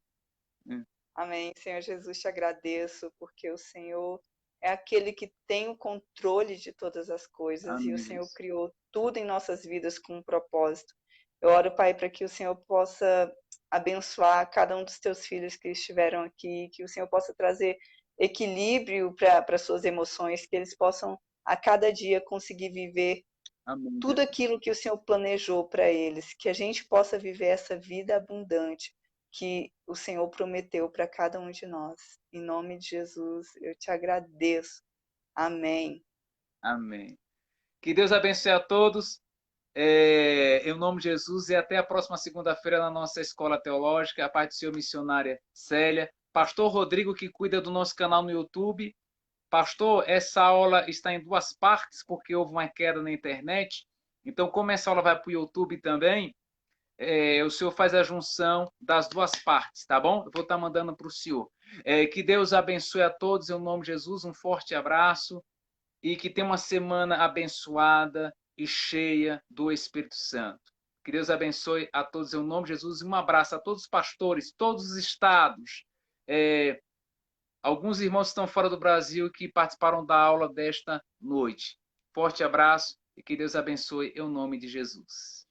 [SPEAKER 3] Amém. Senhor Jesus, te agradeço, porque o Senhor é aquele que tem o controle de todas as coisas.
[SPEAKER 1] Amém,
[SPEAKER 3] e o Senhor
[SPEAKER 1] Jesus.
[SPEAKER 3] criou tudo em nossas vidas com um propósito. Eu oro, Pai, para que o Senhor possa abençoar cada um dos teus filhos que estiveram aqui, que o Senhor possa trazer equilíbrio para suas emoções, que eles possam a cada dia conseguir viver
[SPEAKER 1] Amém,
[SPEAKER 3] tudo aquilo que o Senhor planejou para eles, que a gente possa viver essa vida abundante que o Senhor prometeu para cada um de nós. Em nome de Jesus, eu te agradeço. Amém.
[SPEAKER 1] Amém. Que Deus abençoe a todos. Em nome de Jesus, e até a próxima segunda-feira na nossa escola teológica, a parte do Senhor missionária Célia, pastor Rodrigo, que cuida do nosso canal no YouTube. Pastor, essa aula está em 2 partes, porque houve uma queda na internet, então como essa aula vai para o YouTube também, o senhor faz a junção das 2 partes, tá bom? Eu vou estar mandando para o senhor. Que Deus abençoe a todos, em nome de Jesus, um forte abraço, e que tenha uma semana abençoada e cheia do Espírito Santo. Que Deus abençoe a todos em nome de Jesus. Um abraço a todos os pastores, todos os estados. Alguns irmãos estão fora do Brasil que participaram da aula desta noite. Forte abraço e que Deus abençoe em nome de Jesus.